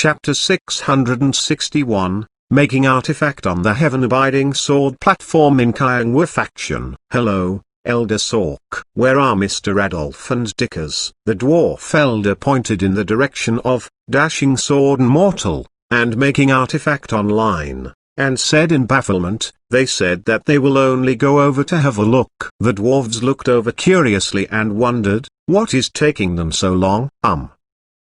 Chapter 661, Making Artifact on the Heaven-Abiding Sword Platform in Xuanhuan Faction. Hello, Elder Sork. Where are Mr. Adolf and Dickers? The dwarf elder pointed in the direction of Dashing Sword and Mortal, and Making Artifact Online, and said in bafflement, "They said that they will only go over to have a look." The dwarves looked over curiously and wondered, what is taking them so long?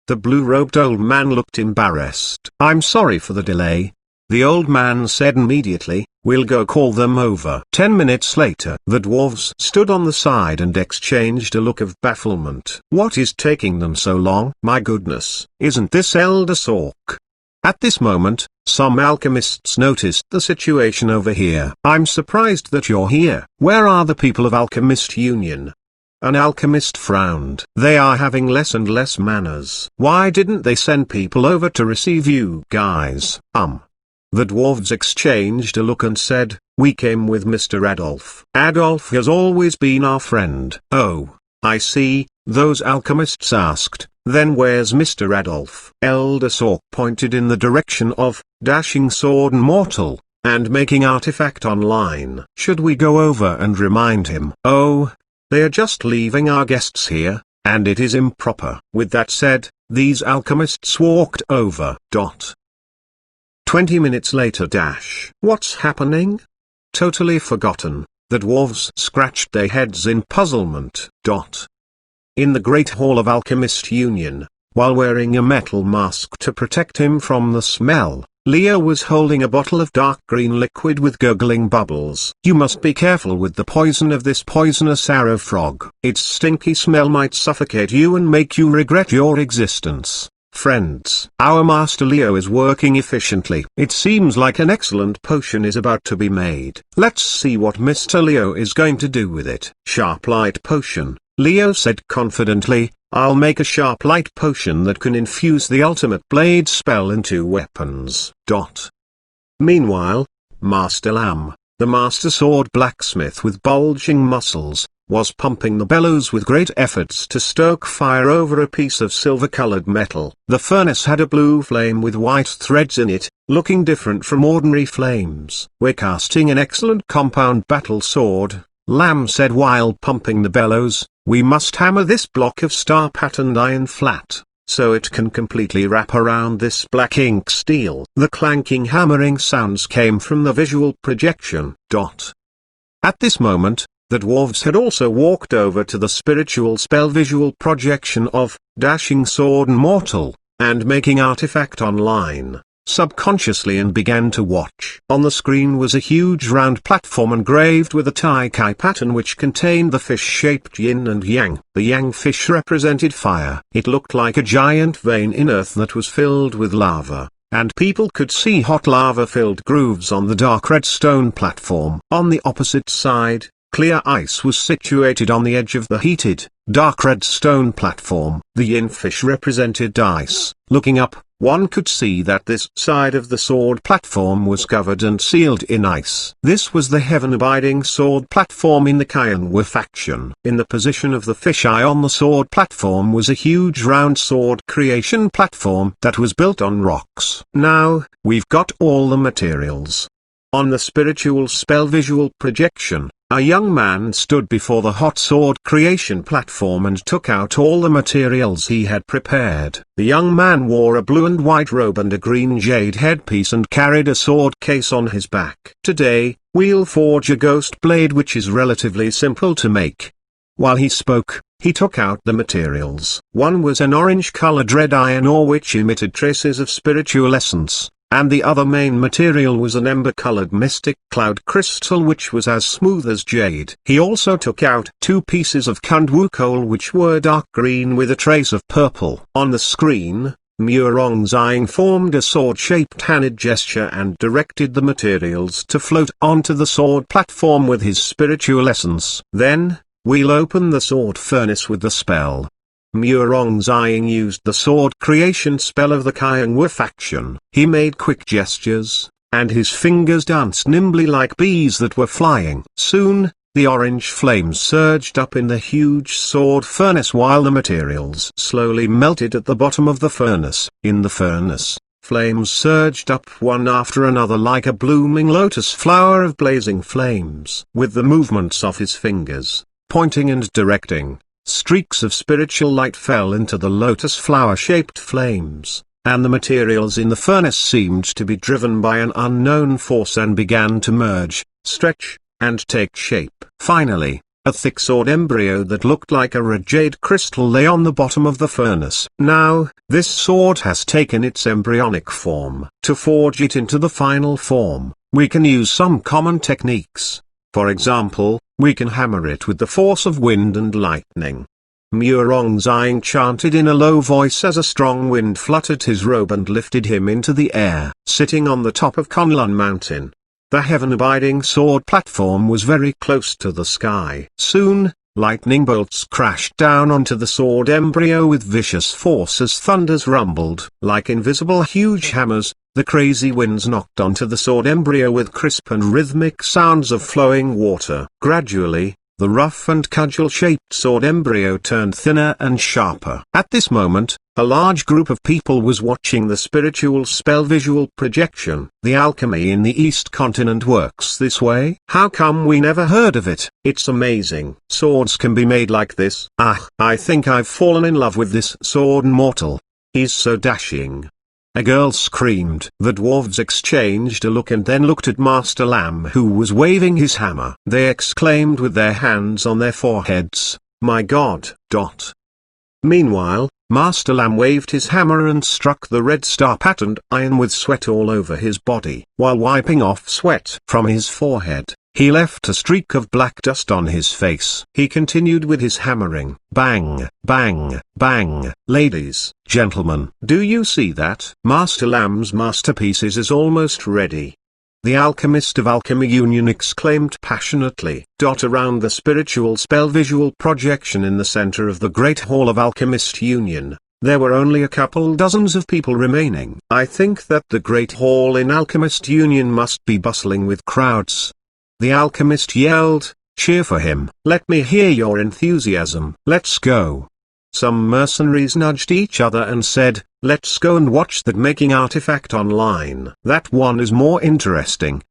The blue-robed old man looked embarrassed. "I'm sorry for the delay," the old man said immediately. "We'll go call them over." 10 minutes later, the dwarves stood on the side and exchanged a look of bafflement. What is taking them so long? My goodness, isn't this Elder Sork? At this moment, some alchemists noticed the situation over here. "I'm surprised that you're here. Where are the people of Alchemist Union?" An alchemist frowned. "They are having less and less manners. Why didn't they send people over to receive you guys?" The dwarves exchanged a look and said, "We came with Mr. Adolf. Adolf has always been our friend." "Oh, I see," those alchemists asked. "Then where's Mr. Adolf?" Elder Sork pointed in the direction of Dashing Sword and Mortal, and Making Artifact Online. "Should we go over and remind him?" "Oh, they are just leaving our guests here, and it is improper." With that said, these alchemists walked over. 20 minutes later. What's happening? Totally forgotten. The dwarves scratched their heads in puzzlement. In the Great Hall of Alchemist Union, while wearing a metal mask to protect him from the smell, Leo was holding a bottle of dark green liquid with gurgling bubbles. "You must be careful with the poison of this poisonous arrow frog. Its stinky smell might suffocate you and make you regret your existence." Friends, our Master Leo is working efficiently. It seems like an excellent potion is about to be made. Let's see what Mr. Leo is going to do with it. Sharp light potion, Leo said confidently. "I'll make a sharp light potion that can infuse the ultimate blade spell into weapons." Meanwhile, Master Lamb, the master sword blacksmith with bulging muscles, was pumping the bellows with great efforts to stoke fire over a piece of silver-colored metal. The furnace had a blue flame with white threads in it, looking different from ordinary flames. "We're casting an excellent compound battle sword," Lamb said while pumping the bellows. "We must hammer this block of star-patterned iron flat, so it can completely wrap around this black ink steel." The clanking hammering sounds came from the visual projection. At this moment, the dwarves had also walked over to the spiritual spell visual projection of Dashing Sword and Mortal, and Making Artifact Online, subconsciously, and began to watch. On the screen was a huge round platform engraved with a Tai-Kai pattern which contained the fish-shaped yin and yang. The yang fish represented fire. It looked like a giant vein in earth that was filled with lava, and people could see hot lava-filled grooves on the dark red stone platform. On the opposite side, clear ice was situated on the edge of the heated, dark red stone platform. The yin fish represented ice. Looking up, one could see that this side of the sword platform was covered and sealed in ice. This was the heaven-abiding sword platform in the Xuanhuan faction. In the position of the fisheye on the sword platform was a huge round sword creation platform that was built on rocks. Now, we've got all the materials. On the spiritual spell visual projection, a young man stood before the hot sword creation platform and took out all the materials he had prepared. The young man wore a blue and white robe and a green jade headpiece and carried a sword case on his back. "Today, we'll forge a ghost blade which is relatively simple to make." While he spoke, he took out the materials. One was an orange-colored red iron ore which emitted traces of spiritual essence, and the other main material was an ember-colored mystic cloud crystal which was as smooth as jade. He also took out 2 pieces of Xuanhuan coal which were dark green with a trace of purple. On the screen, Murong Ziying formed a sword-shaped hand gesture and directed the materials to float onto the sword platform with his spiritual essence. "Then, we'll open the sword furnace with the spell." Murong Ziying used the sword creation spell of the Xuanhuan faction. He made quick gestures, and his fingers danced nimbly like bees that were flying. Soon, The orange flames surged up in the huge sword furnace while the materials slowly melted at the bottom of the furnace. In the furnace, flames surged up one after another like a blooming lotus flower of blazing flames. With the movements of his fingers, pointing and directing, streaks of spiritual light fell into the lotus flower-shaped flames, and the materials in the furnace seemed to be driven by an unknown force and began to merge, stretch, and take shape. Finally, a thick sword embryo that looked like a red jade crystal lay on the bottom of the furnace. Now, this sword has taken its embryonic form. To forge it into the final form, we can use some common techniques. For example, we can hammer it with the force of wind and lightning. Murongzang chanted in a low voice as a strong wind fluttered his robe and lifted him into the air. Sitting on the top of Kunlun Mountain, the heaven-abiding sword platform was very close to the sky. Soon, lightning bolts crashed down onto the sword embryo with vicious force as thunders rumbled. Like invisible huge hammers, the crazy winds knocked onto the sword embryo with crisp and rhythmic sounds of flowing water. Gradually, the rough and cudgel-shaped sword embryo turned thinner and sharper. At this moment, a large group of people was watching the spiritual spell visual projection. The alchemy in the East continent works this way. How come we never heard of it? It's amazing. Swords can be made like this. I think I've fallen in love with this sword mortal. He's so dashing. A girl screamed. The dwarves exchanged a look and then looked at Master Lamb, who was waving his hammer. They exclaimed with their hands on their foreheads, "My God!" Meanwhile, Master Lamb waved his hammer and struck the red star patterned iron with sweat all over his body. While wiping off sweat from his forehead, he left a streak of black dust on his face. He continued with his hammering. Bang, bang, bang. Ladies, gentlemen, do you see that? Master Lamb's masterpiece is almost ready. The alchemist of Alchemy Union exclaimed passionately. Around the spiritual spell visual projection in the center of the Great Hall of Alchemist Union, there were only a couple dozens of people remaining. I think that the Great Hall in Alchemist Union must be bustling with crowds. The alchemist yelled, "Cheer for him! Let me hear your enthusiasm! Let's go!" Some mercenaries nudged each other and said, "Let's go and watch that making artifact online. That one is more interesting."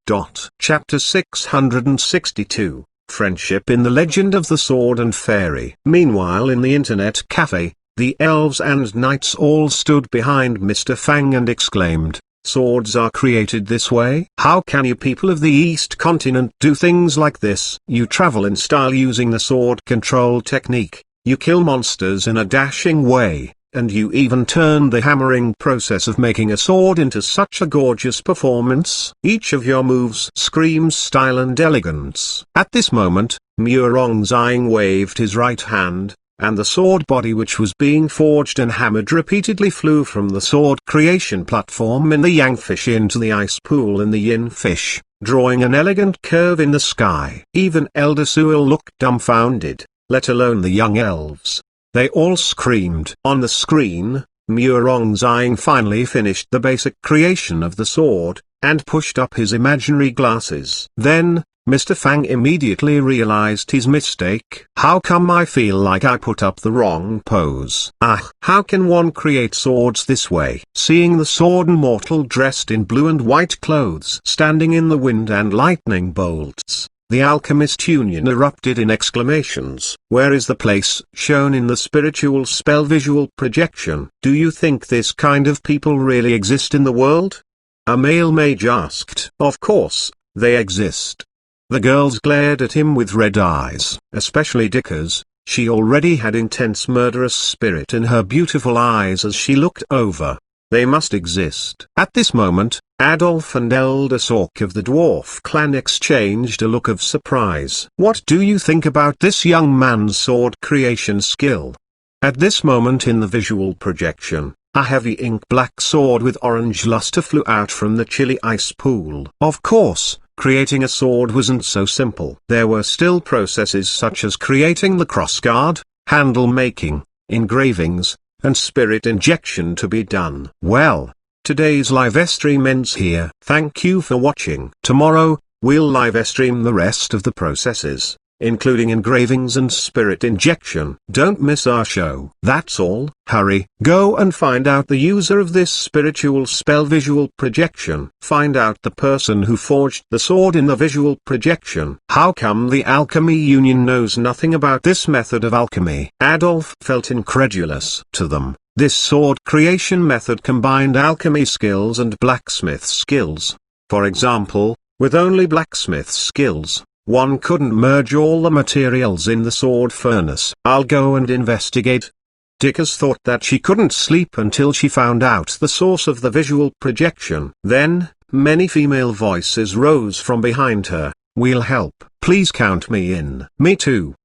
Chapter 662, Friendship in the Legend of the Sword and Fairy. Meanwhile in the internet cafe, the elves and knights all stood behind Mr. Fang and exclaimed, "Swords are created this way? How can you people of the East continent do things like this? You travel in style using the sword control technique, you kill monsters in a dashing way, and you even turn the hammering process of making a sword into such a gorgeous performance. Each of your moves screams style and elegance." At this moment, Murongzang waved his right hand, and the sword body which was being forged and hammered repeatedly flew from the sword creation platform in the Yangfish into the ice pool in the Yinfish, drawing an elegant curve in the sky. Even Elder Sewell looked dumbfounded, let alone the young elves. They all screamed. On the screen, Murongzang finally finished the basic creation of the sword, and pushed up his imaginary glasses. Then, Mr. Fang immediately realized his mistake. How come I feel like I put up the wrong pose? How can one create swords this way? Seeing the sword mortal dressed in blue and white clothes standing in the wind and lightning bolts, the Alchemist Union erupted in exclamations. Where is the place shown in the spiritual spell visual projection? Do you think this kind of people really exist in the world? A male mage asked. Of course, they exist. The girls glared at him with red eyes, especially Dickers. She already had intense murderous spirit in her beautiful eyes as she looked over. They must exist. At this moment, Adolf and Elder Sork of the dwarf clan exchanged a look of surprise. What do you think about this young man's sword creation skill? At this moment in the visual projection, a heavy ink black sword with orange luster flew out from the chilly ice pool. Of course, creating a sword wasn't so simple. There were still processes such as creating the crossguard, handle making, engravings, and spirit injection to be done. Well, today's live stream ends here. Thank you for watching. Tomorrow, we'll live stream the rest of the processes. including engravings and spirit injection. Don't miss our show. That's all. Hurry, go and find out the user of this spiritual spell visual projection. Find out the person who forged the sword in the visual projection. How come the Alchemy Union knows nothing about this method of alchemy? Adolf felt incredulous. To them, this sword creation method combined alchemy skills and blacksmith skills. For example, with only blacksmith skills, one couldn't merge all the materials in the sword furnace. I'll go and investigate. Dickers thought that she couldn't sleep until she found out the source of the visual projection. Then, many female voices rose from behind her. We'll help. Please count me in. Me too.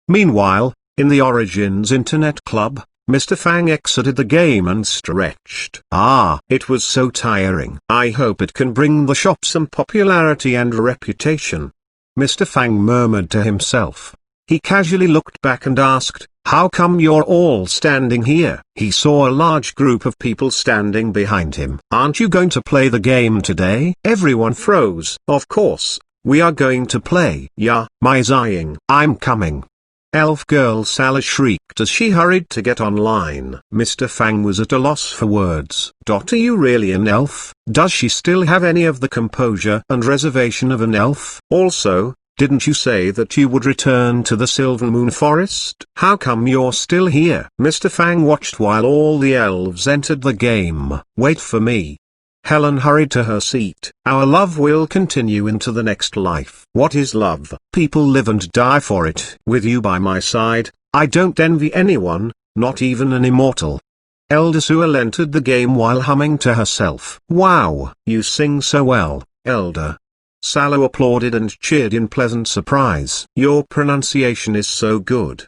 Meanwhile, in the Origins Internet Club, Mr. Fang exited the game and stretched. It was so tiring. I hope it can bring the shop some popularity and reputation. Mr. Fang murmured to himself. He casually looked back and asked, how come you're all standing here? He saw a large group of people standing behind him. Aren't you going to play the game today? Everyone froze. Of course, we are going to play. Yeah, my Zying. I'm coming. Elf girl Sally shrieked as she hurried to get online. Mr. Fang was at a loss for words. Are you really an elf? Does she still have any of the composure and reservation of an elf? Also, didn't you say that you would return to the Silver Moon Forest? How come you're still here? Mr. Fang watched while all the elves entered the game. Wait for me. Helen hurried to her seat. Our love will continue into the next life. What is love? People live and die for it. With you by my side, I don't envy anyone, not even an immortal. Elder Sewell entered the game while humming to herself. Wow, you sing so well, Elder. Sallow applauded and cheered in pleasant surprise. Your pronunciation is so good.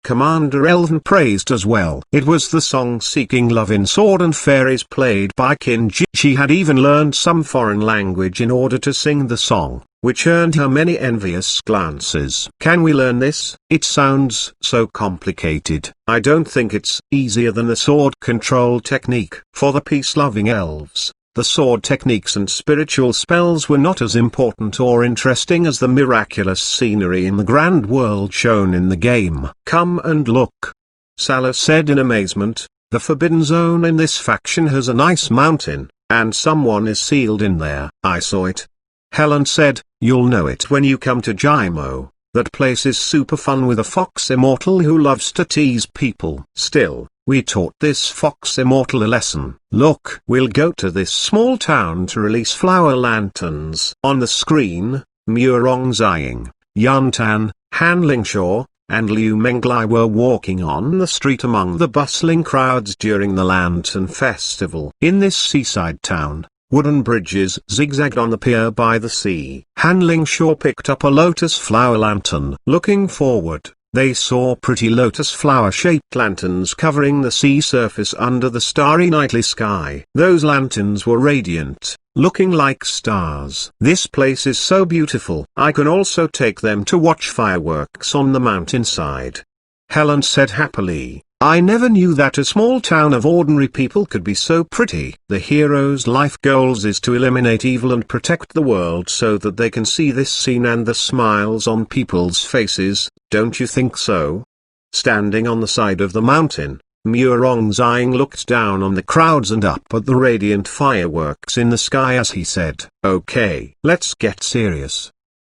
Commander Elven praised as well. It was the song Seeking Love in Sword and Fairies played by Kinji. She had even learned some foreign language in order to sing the song, which earned her many envious glances. Can we learn this? It sounds so complicated. I don't think it's easier than the sword control technique. For the peace-loving elves, the sword techniques and spiritual spells were not as important or interesting as the miraculous scenery in the grand world shown in the game. Come and look. Salah said in amazement, the Forbidden Zone in this faction has a nice mountain, and someone is sealed in there. I saw it. Helen said, you'll know it when you come to Jaimo. That place is super fun with a fox immortal who loves to tease people. Still, we taught this fox immortal a lesson. Look, we'll go to this small town to release flower lanterns. On the screen, Murong Ziying, Yuntan, Han Lingshaw, and Liu Menglai were walking on the street among the bustling crowds during the Lantern Festival. In this seaside town, wooden bridges zigzagged on the pier by the sea. Han Lingshaw picked up a lotus flower lantern. Looking forward, they saw pretty lotus flower-shaped lanterns covering the sea surface under the starry nightly sky. Those lanterns were radiant, looking like stars. This place is so beautiful. I can also take them to watch fireworks on the mountainside. Helen said happily. I never knew that a small town of ordinary people could be so pretty. The hero's life goals is to eliminate evil and protect the world so that they can see this scene and the smiles on people's faces, don't you think so? Standing on the side of the mountain, Murong Ziying looked down on the crowds and up at the radiant fireworks in the sky as he said, okay, let's get serious.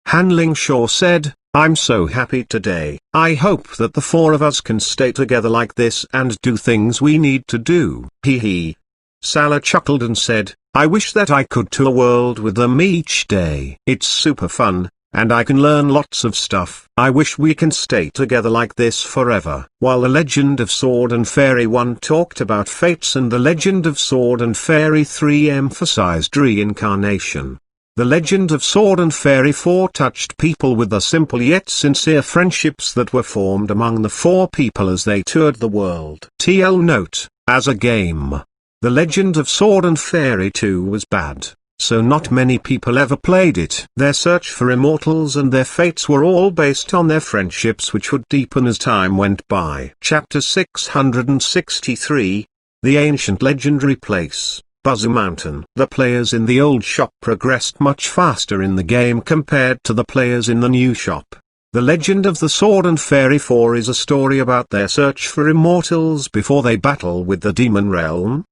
Han Lingshaw said, I'm so happy today. I hope that the four of us can stay together like this and do things we need to do. Hee hee. Salah chuckled and said, I wish that I could tour a world with them each day. It's super fun, and I can learn lots of stuff. I wish we can stay together like this forever. While the Legend of Sword and Fairy 1 talked about fates and the Legend of Sword and Fairy 3 emphasized reincarnation, the Legend of Sword and Fairy 4 touched people with the simple yet sincere friendships that were formed among the four people as they toured the world. TL note, as a game, The Legend of Sword and Fairy 2 was bad, so not many people ever played it. Their search for immortals and their fates were all based on their friendships which would deepen as time went by. Chapter 663, The Ancient Legendary Place. Buzzer Mountain. The players in the old shop progressed much faster in the game compared to the players in the new shop. The Legend of the Sword and Fairy 4 is a story about their search for immortals before they battle with the demon realm.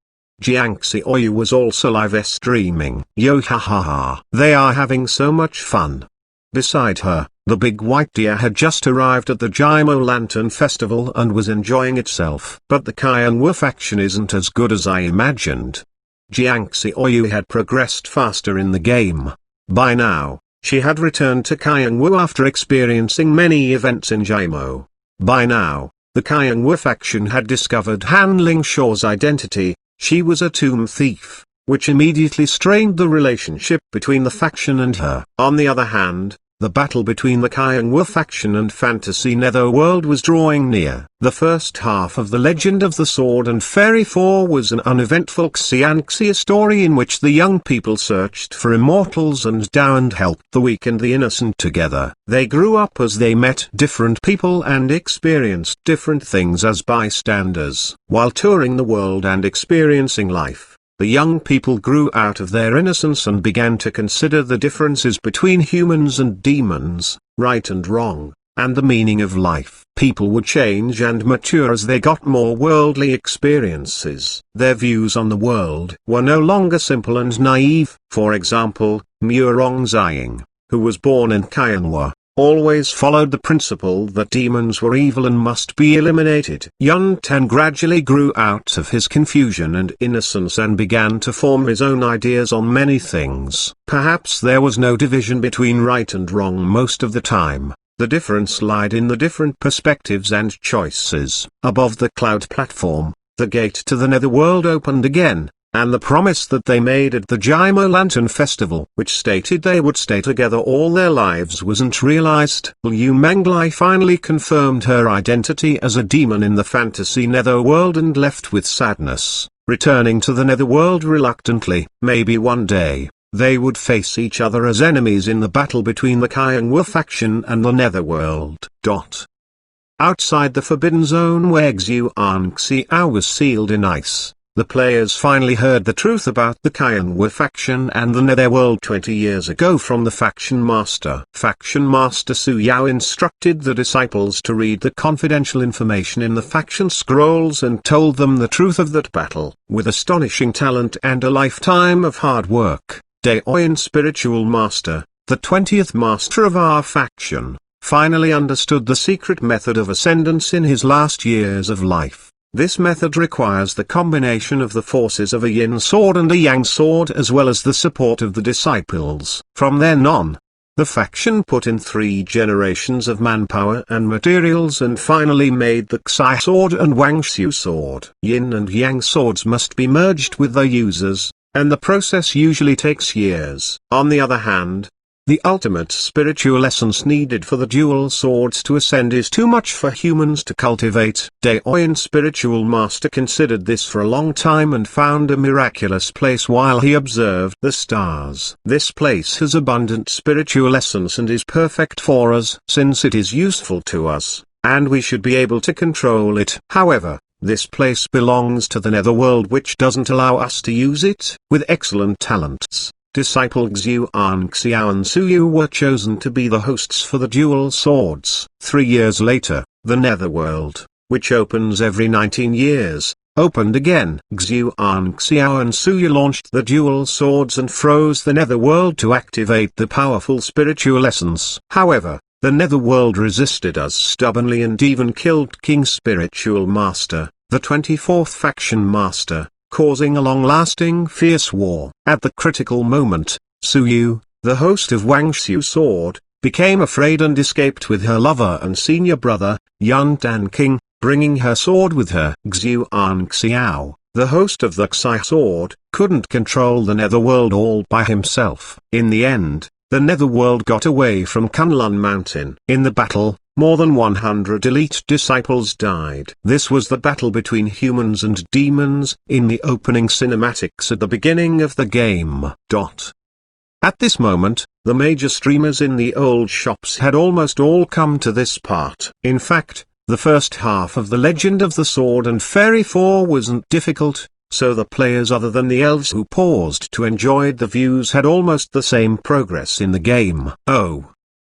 Jiangxi Oyu was also live streaming. Yo ha ha ha. They are having so much fun. Beside her, the big white deer had just arrived at the Jaimo Lantern Festival and was enjoying itself. But the Xuanhuan faction isn't as good as I imagined. Jiangxi Oyu had progressed faster in the game. By now, she had returned to Xuanhuan after experiencing many events in Jaimo. By now, the Xuanhuan faction had discovered Han Lingshaw's identity. She was a tomb thief, which immediately strained the relationship between the faction and her. On the other hand, the battle between the Xuanhuan faction and Fantasy Netherworld was drawing near. The first half of The Legend of the Sword and Fairy 4 was an uneventful Xianxia story in which the young people searched for immortals and helped the weak and the innocent together. They grew up as they met different people and experienced different things as bystanders. While touring the world and experiencing life, the young people grew out of their innocence and began to consider the differences between humans and demons, right and wrong, and the meaning of life. People would change and mature as they got more worldly experiences. Their views on the world were no longer simple and naive. For example, Murong Ziying, who was born in Xuanhuan, always followed the principle that demons were evil and must be eliminated. Yun Tan gradually grew out of his confusion and innocence and began to form his own ideas on many things. Perhaps there was no division between right and wrong most of the time. The difference lied in the different perspectives and choices. Above the cloud platform, the gate to the netherworld opened again, and the promise that they made at the Jaimo Lantern Festival, which stated they would stay together all their lives, wasn't realized. Liu Manglai finally confirmed her identity as a demon in the Fantasy Netherworld and left with sadness, returning to the netherworld reluctantly. Maybe one day, they would face each other as enemies in the battle between the Xuanhuan faction and the netherworld. Outside the Forbidden Zone where Xuanxiao was sealed in ice, the players finally heard the truth about the Xuanhuan faction and the netherworld 20 years ago from the faction master. Faction master Su Yao instructed the disciples to read the confidential information in the faction scrolls and told them the truth of that battle. With astonishing talent and a lifetime of hard work, Daoyin spiritual master, the 20th master of our faction, finally understood the secret method of ascendance in his last years of life. This method requires the combination of the forces of a yin sword and a yang sword as well as the support of the disciples. From then on, the faction put in 3 generations of manpower and materials and finally made the Xi sword and Wangxiu sword. Yin and yang swords must be merged with their users, and the process usually takes years. On the other hand, the ultimate spiritual essence needed for the dual swords to ascend is too much for humans to cultivate. Daoyin spiritual master considered this for a long time and found a miraculous place while he observed the stars. This place has abundant spiritual essence and is perfect for us since it is useful to us, and we should be able to control it. However, this place belongs to the netherworld which doesn't allow us to use it. With excellent talents, disciple Xuanxiao and Suyu were chosen to be the hosts for the dual swords. 3 years later, the netherworld, which opens every 19 years, opened again. Xuanxiao and Suyu launched the dual swords and froze the netherworld to activate the powerful spiritual essence. However, the netherworld resisted us stubbornly and even killed King Spiritual Master, the 24th faction master, causing a long-lasting fierce war. At the critical moment, Suyu, the host of Wangxiu sword, became afraid and escaped with her lover and senior brother, Yun Dan King, bringing her sword with her. Xuanxiao, the host of the Xi sword, couldn't control the netherworld all by himself. In the end, the netherworld got away from Kunlun Mountain. In the battle, more than 100 elite disciples died. This was the battle between humans and demons in the opening cinematics at the beginning of the game. At this moment, the major streamers in the old shops had almost all come to this part. In fact, the first half of The Legend of the Sword and Fairy 4 wasn't difficult, so the players other than the elves who paused to enjoy the views had almost the same progress in the game. Oh.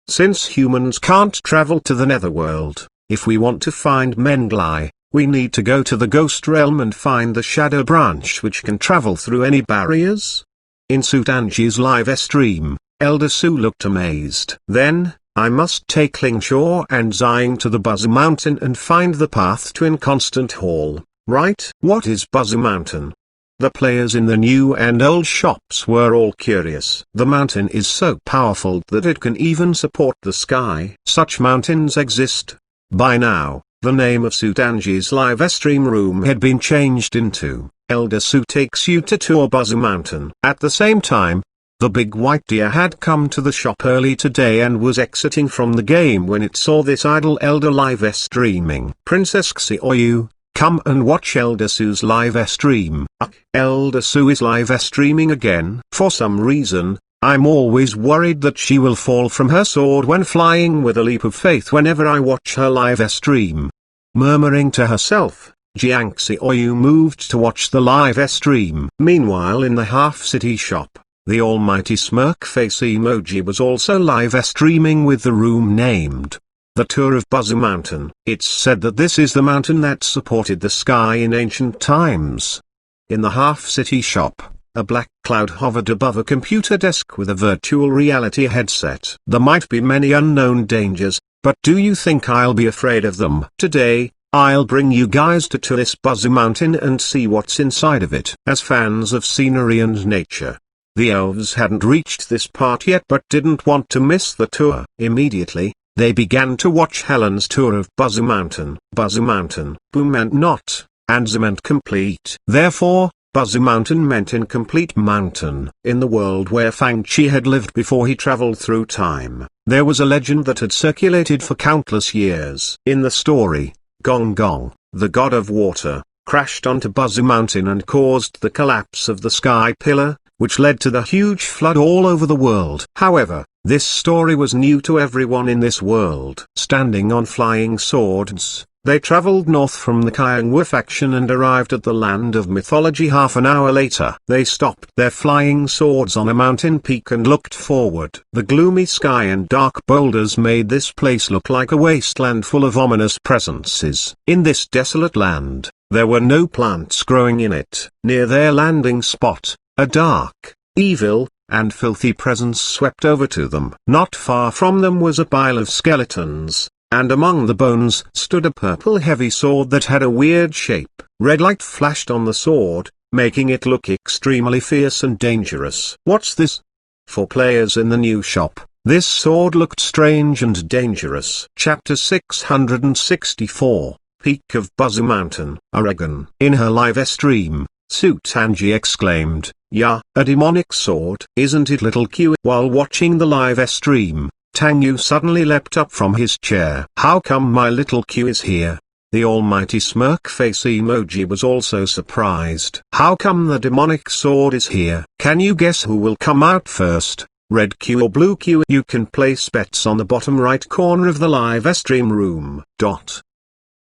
Since humans can't travel to the netherworld, if we want to find Mengli, we need to go to the ghost realm and find the shadow branch which can travel through any barriers. In Sutanji's live stream, Elder Su looked amazed. Then, I must take Lingshaw and Xiang to the Buzzer Mountain and find the path to Inconstant Hall, right? What is Buzzer Mountain? The players in the new and old shops were all curious. The mountain is so powerful that it can even support the sky. Such mountains exist. By now, the name of Sutanji's live stream room had been changed into Elder Su Takes You to Tour Buzzer Mountain. At the same time, the big white deer had come to the shop early today and was exiting from the game when it saw this idle elder live streaming. Princess Xiaoyu, come and watch Elder Su's live stream. Elder Su is live streaming again. For some reason, I'm always worried that she will fall from her sword when flying with a leap of faith whenever I watch her live stream. Murmuring to herself, Jiang Xiaoyu moved to watch the live stream. Meanwhile in the half-city shop, the almighty smirk face emoji was also live streaming with the room named The Tour of Buzzer Mountain. It's said that this is the mountain that supported the sky in ancient times. In the half-city shop, a black cloud hovered above a computer desk with a virtual reality headset. There might be many unknown dangers, but do you think I'll be afraid of them? Today, I'll bring you guys to this Buzzer Mountain and see what's inside of it. As fans of scenery and nature, the elves hadn't reached this part yet but didn't want to miss the tour. Immediately, they began to watch Helen's tour of Buzzer Mountain. Buzzer Mountain, boom meant not, and Z meant complete. Therefore, Buzzer Mountain meant incomplete mountain. In the world where Fang Chi had lived before he traveled through time, there was a legend that had circulated for countless years. In the story, Gong Gong, the god of water, crashed onto Buzzer Mountain and caused the collapse of the sky pillar, which led to the huge flood all over the world. However, this story was new to everyone in this world. Standing on flying swords, they traveled north from the Xuanhuan faction and arrived at the land of mythology half an hour later. They stopped their flying swords on a mountain peak and looked forward. The gloomy sky and dark boulders made this place look like a wasteland full of ominous presences. In this desolate land, there were no plants growing in it. Near their landing spot, a dark, evil, and filthy presence swept over to them. Not far from them was a pile of skeletons, and among the bones stood a purple heavy sword that had a weird shape. Red light flashed on the sword, making it look extremely fierce and dangerous. What's this? For players in the new shop, this sword looked strange and dangerous. Chapter 664, Peak of Buzzer Mountain. Aragon. In her live stream, Su Tanji exclaimed, "Yeah, a demonic sword. Isn't it little Q?" While watching the live stream, Tang Yu suddenly leapt up from his chair. "How come my little Q is here?" The almighty smirk face emoji was also surprised. "How come the demonic sword is here?" Can you guess who will come out first? Red Q or blue Q? You can place bets on the bottom right corner of the live stream room.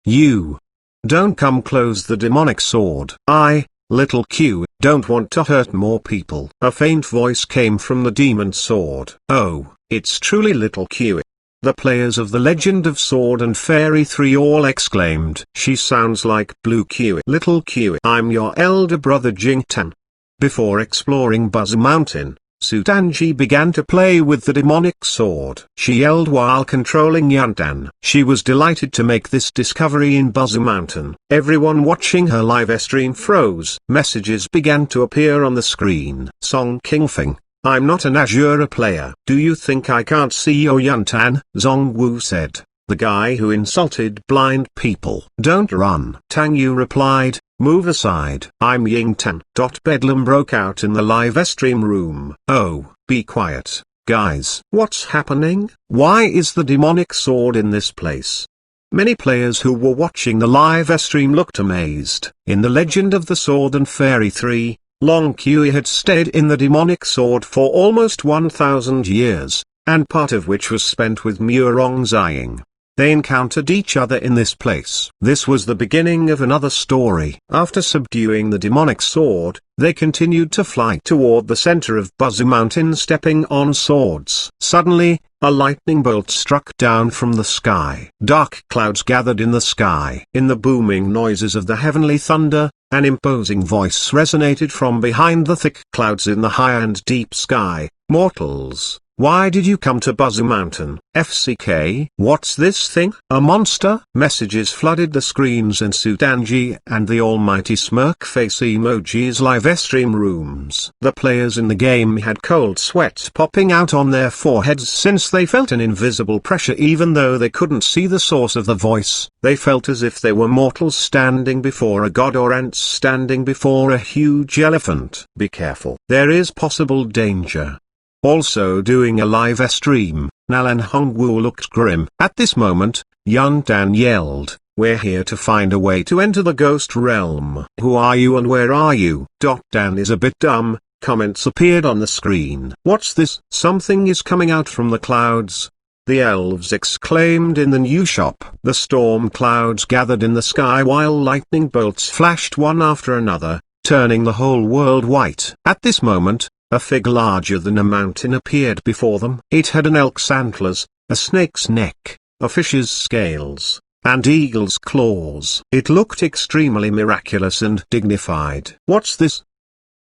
You don't come close the demonic sword. Little Q, don't want to hurt more people. A faint voice came from the demon sword. Oh, it's truly little Q. The players of the Legend of Sword and Fairy 3 all exclaimed. She sounds like blue Q. Little Q, I'm your elder brother Jingtan. Before exploring Buzzer Mountain, Su Tanji began to play with the demonic sword. She yelled while controlling Yantan. She was delighted to make this discovery in Buzzer Mountain. Everyone watching her live stream froze. Messages began to appear on the screen. Song Kingfeng, I'm not an Azure player. Do you think I can't see your Yantan? Zong Wu said, the guy who insulted blind people. Don't run. Tang Yu replied, move aside. I'm Yingtan. Bedlam broke out in the live stream room. Oh, be quiet, guys. What's happening? Why is the demonic sword in this place? Many players who were watching the live stream looked amazed. In the Legend of the Sword and Fairy 3, Long Q had stayed in the demonic sword for almost 1,000 years, and part of which was spent with Murong Xiang. they encountered each other in this place. This was the beginning of another story. After subduing the demonic sword, they continued to fly toward the center of Buzu Mountain, stepping on swords. Suddenly, a lightning bolt struck down from the sky. Dark clouds gathered in the sky. In the booming noises of the heavenly thunder, an imposing voice resonated from behind the thick clouds in the high and deep sky. "Mortals, why did you come to Buzu Mountain? FCK? What's this thing? A monster?" Messages flooded the screens in Sudanji and the almighty smirk face emojis live stream rooms. The players in the game had cold sweat popping out on their foreheads since they felt an invisible pressure. Even though they couldn't see the source of the voice, they felt as if they were mortals standing before a god or ants standing before a huge elephant. Be careful. There is possible danger. Also doing a live stream, Nalan Hongwu looked grim. At this moment, Yun Dan yelled, "We're here to find a way to enter the ghost realm. Who are you and where are you?" Dan is a bit dumb. Comments appeared on the screen. "What's this? Something is coming out from the clouds," the elves exclaimed in the new shop. The storm clouds gathered in the sky while lightning bolts flashed one after another, turning the whole world white. At this moment, a figure larger than a mountain appeared before them. It had an elk's antlers, a snake's neck, a fish's scales, and eagle's claws. It looked extremely miraculous and dignified. "What's this?"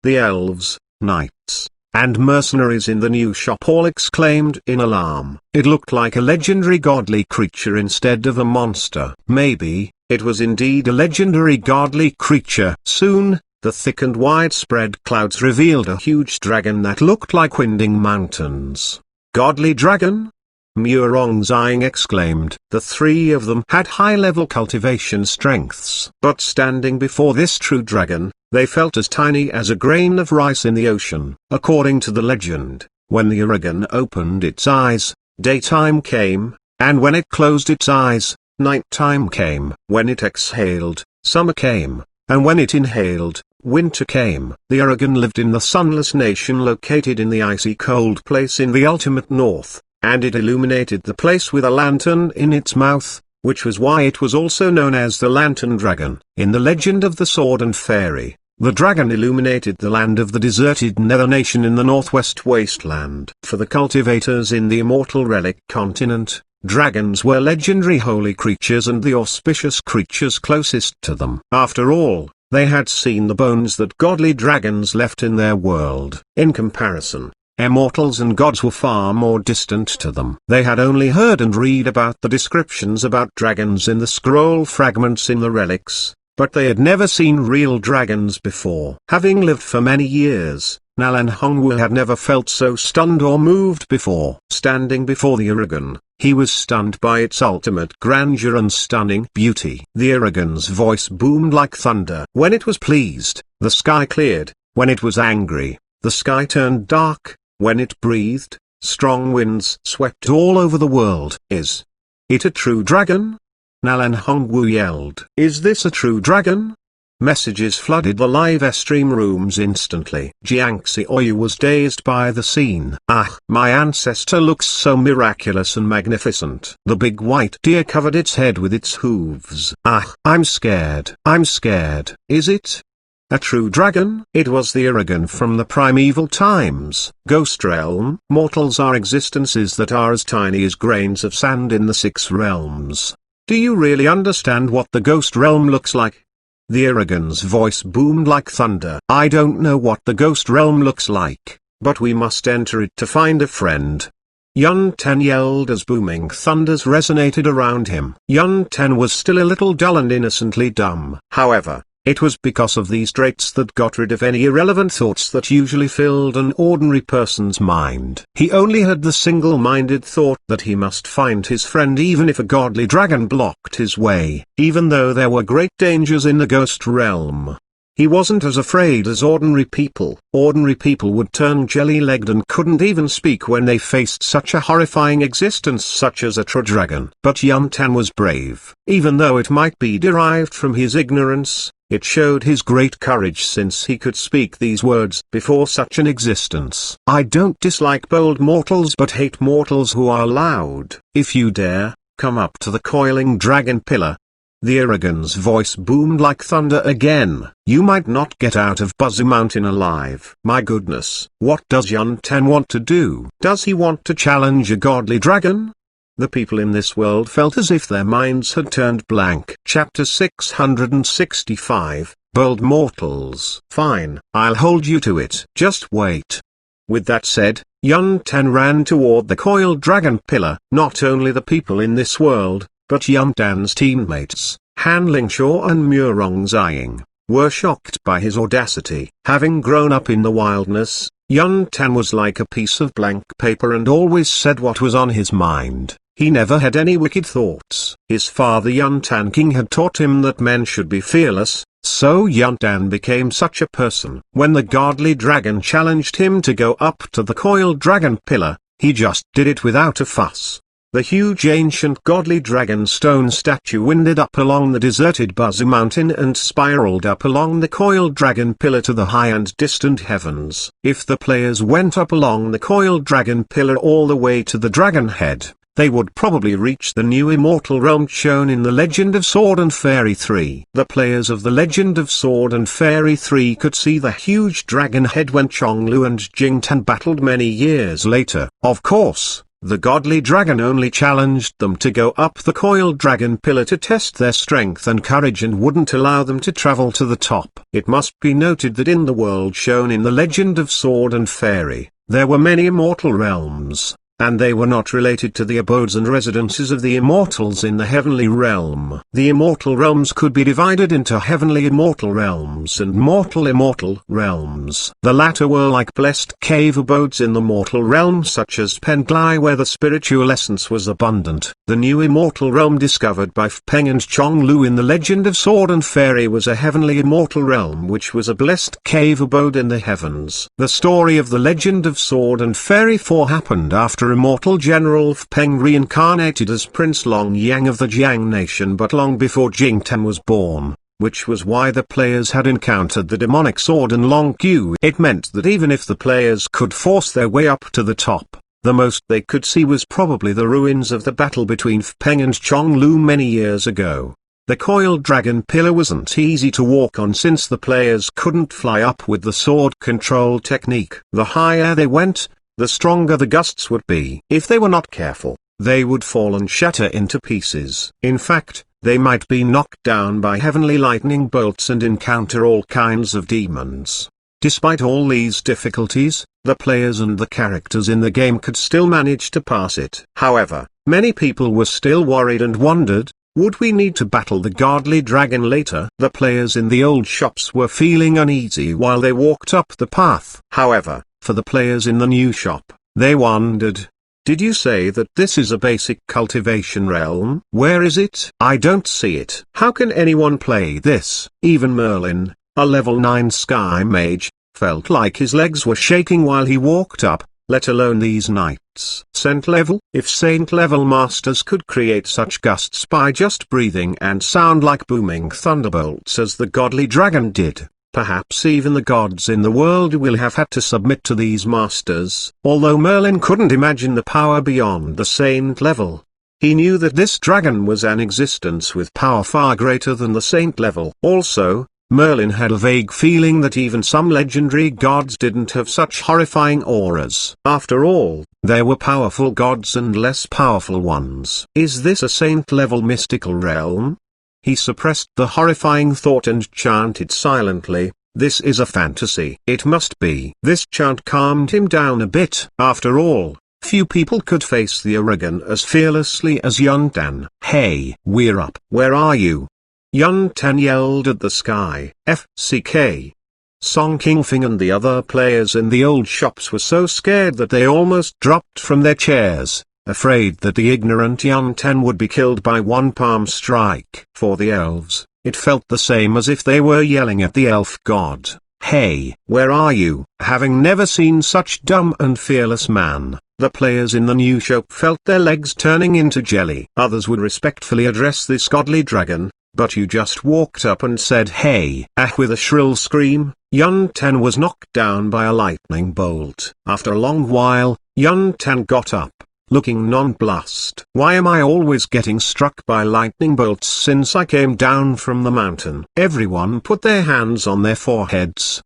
The elves, knights, and mercenaries in the new shop all exclaimed in alarm. It looked like a legendary godly creature instead of a monster. Maybe, it was indeed a legendary godly creature. Soon, the thick and widespread clouds revealed a huge dragon that looked like winding mountains. "Godly dragon?" Murong Zhang exclaimed. The three of them had high-level cultivation strengths. But standing before this true dragon, they felt as tiny as a grain of rice in the ocean. According to the legend, when the dragon opened its eyes, daytime came, and when it closed its eyes, nighttime came. When it exhaled, summer came, and when it inhaled, winter came. The dragon lived in the sunless nation located in the icy cold place in the ultimate north, and it illuminated the place with a lantern in its mouth, which was why it was also known as the Lantern Dragon. In the legend of the Sword and Fairy, the dragon illuminated the land of the deserted Nether Nation in the northwest wasteland. For the cultivators in the immortal relic continent, dragons were legendary holy creatures and the auspicious creatures closest to them. After all, they had seen the bones that godly dragons left in their world. In comparison, immortals and gods were far more distant to them. They had only heard and read about the descriptions about dragons in the scroll fragments in the relics, but they had never seen real dragons before. Having lived for many years, Nalan Hongwu had never felt so stunned or moved before. Standing before the dragon, he was stunned by its ultimate grandeur and stunning beauty. The dragon's voice boomed like thunder. When it was pleased, the sky cleared. When it was angry, the sky turned dark. When it breathed, strong winds swept all over the world. Is it a true dragon? Nalan Hongwu yelled. "Is this a true dragon?" Messages flooded the live stream rooms instantly. Jiangxi Oyu was dazed by the scene. "Ah, my ancestor looks so miraculous and magnificent." The big white deer covered its head with its hooves. "Ah, I'm scared. I'm scared." "Is it a true dragon?" It was the dragon from the primeval times. Ghost realm. Mortals are existences that are as tiny as grains of sand in the 6 realms. Do you really understand what the ghost realm looks like? The dragon's voice boomed like thunder. "I don't know what the ghost realm looks like, but we must enter it to find a friend." Yun Ten yelled as booming thunders resonated around him. Yun Ten was still a little dull and innocently dumb. However, it was because of these traits that got rid of any irrelevant thoughts that usually filled an ordinary person's mind. He only had the single-minded thought that he must find his friend even if a godly dragon blocked his way. Even though there were great dangers in the ghost realm, he wasn't as afraid as ordinary people. Ordinary people would turn jelly-legged and couldn't even speak when they faced such a horrifying existence such as a true dragon. But Yun Tan was brave. Even though it might be derived from his ignorance, it showed his great courage since he could speak these words before such an existence. "I don't dislike bold mortals but hate mortals who are loud. If you dare, come up to the coiling dragon pillar. The Aragon's voice boomed like thunder again. You might not get out of Buzzy Mountain alive. My goodness, what does Yun-Ten want to do? Does he want to challenge a godly dragon? The people in this world felt as if their minds had turned blank. Chapter 665, Bold Mortals. Fine, I'll hold you to it. Just wait. With that said, Yun-Ten ran toward the coiled dragon pillar. Not only the people in this world, but Yun-Ten's teammates, Han Lingshaw and Murong Ziying, were shocked by his audacity. Having grown up in the wilderness, Yun-Ten was like a piece of blank paper and always said what was on his mind. He never had any wicked thoughts. His father Yun-Tan King had taught him that men should be fearless, so Yun-Tan became such a person. When the godly dragon challenged him to go up to the coiled dragon pillar, he just did it without a fuss. The huge ancient godly dragon stone statue winded up along the deserted Buzzy Mountain and spiraled up along the coiled dragon pillar to the high and distant heavens. If the players went up along the coiled dragon pillar all the way to the dragon head, they would probably reach the new immortal realm shown in the Legend of Sword and Fairy 3. The players of the Legend of Sword and Fairy 3 could see the huge dragon head when Chonglu and Jingtan battled many years later. Of course, the godly dragon only challenged them to go up the coiled dragon pillar to test their strength and courage and wouldn't allow them to travel to the top. It must be noted that in the world shown in the Legend of Sword and Fairy, there were many immortal realms, and they were not related to the abodes and residences of the immortals in the heavenly realm. The immortal realms could be divided into heavenly immortal realms and mortal immortal realms. The latter were like blessed cave abodes in the mortal realm such as Penglai where the spiritual essence was abundant. The new immortal realm discovered by Peng and Chonglu in the Legend of Sword and Fairy was a heavenly immortal realm which was a blessed cave abode in the heavens. The story of the Legend of Sword and Fairy 4 happened after immortal General Peng reincarnated as Prince Long Yang of the Jiang nation but long before Jingtan was born, which was why the players had encountered the demonic sword and Long Q. It meant that even if the players could force their way up to the top, the most they could see was probably the ruins of the battle between Peng and Chonglu many years ago. The coiled dragon pillar wasn't easy to walk on since the players couldn't fly up with the sword control technique. The higher they went, the stronger the gusts would be. If they were not careful, they would fall and shatter into pieces. In fact, they might be knocked down by heavenly lightning bolts and encounter all kinds of demons. Despite all these difficulties, the players and the characters in the game could still manage to pass it. However, many people were still worried and wondered, would we need to battle the godly dragon later? The players in the old shops were feeling uneasy while they walked up the path. However, for the players in the new shop, they wondered, did you say that this is a basic cultivation realm? Where is it? I don't see it. How can anyone play this? Even Merlin, a level 9 sky mage, felt like his legs were shaking while he walked up, let alone these knights. Saint level? If saint level masters could create such gusts by just breathing and sound like booming thunderbolts as the godly dragon did, perhaps even the gods in the world will have had to submit to these masters. Although Merlin couldn't imagine the power beyond the saint level, he knew that this dragon was an existence with power far greater than the saint level. Also, Merlin had a vague feeling that even some legendary gods didn't have such horrifying auras. After all, there were powerful gods and less powerful ones. Is this a saint-level mystical realm? He suppressed the horrifying thought and chanted silently, this is a fantasy. It must be. This chant calmed him down a bit. After all, few people could face the Aragon as fearlessly as Yun-Tan. Hey, we're up. Where are you? Yun-Tan yelled at the sky. FCK. Song Kingfing and the other players in the old shops were so scared that they almost dropped from their chairs, afraid that the ignorant Yun-Tan would be killed by one palm strike. For the elves, it felt the same as if they were yelling at the elf god. Hey, where are you? Having never seen such dumb and fearless man, the players in the new shop felt their legs turning into jelly. Others would respectfully address this godly dragon, but you just walked up and said hey. With a shrill scream, Yun-Tan was knocked down by a lightning bolt. After a long while, Yun-Tan got up, looking nonplussed. "Why am I always getting struck by lightning bolts since I came down from the mountain?" Everyone put their hands on their foreheads.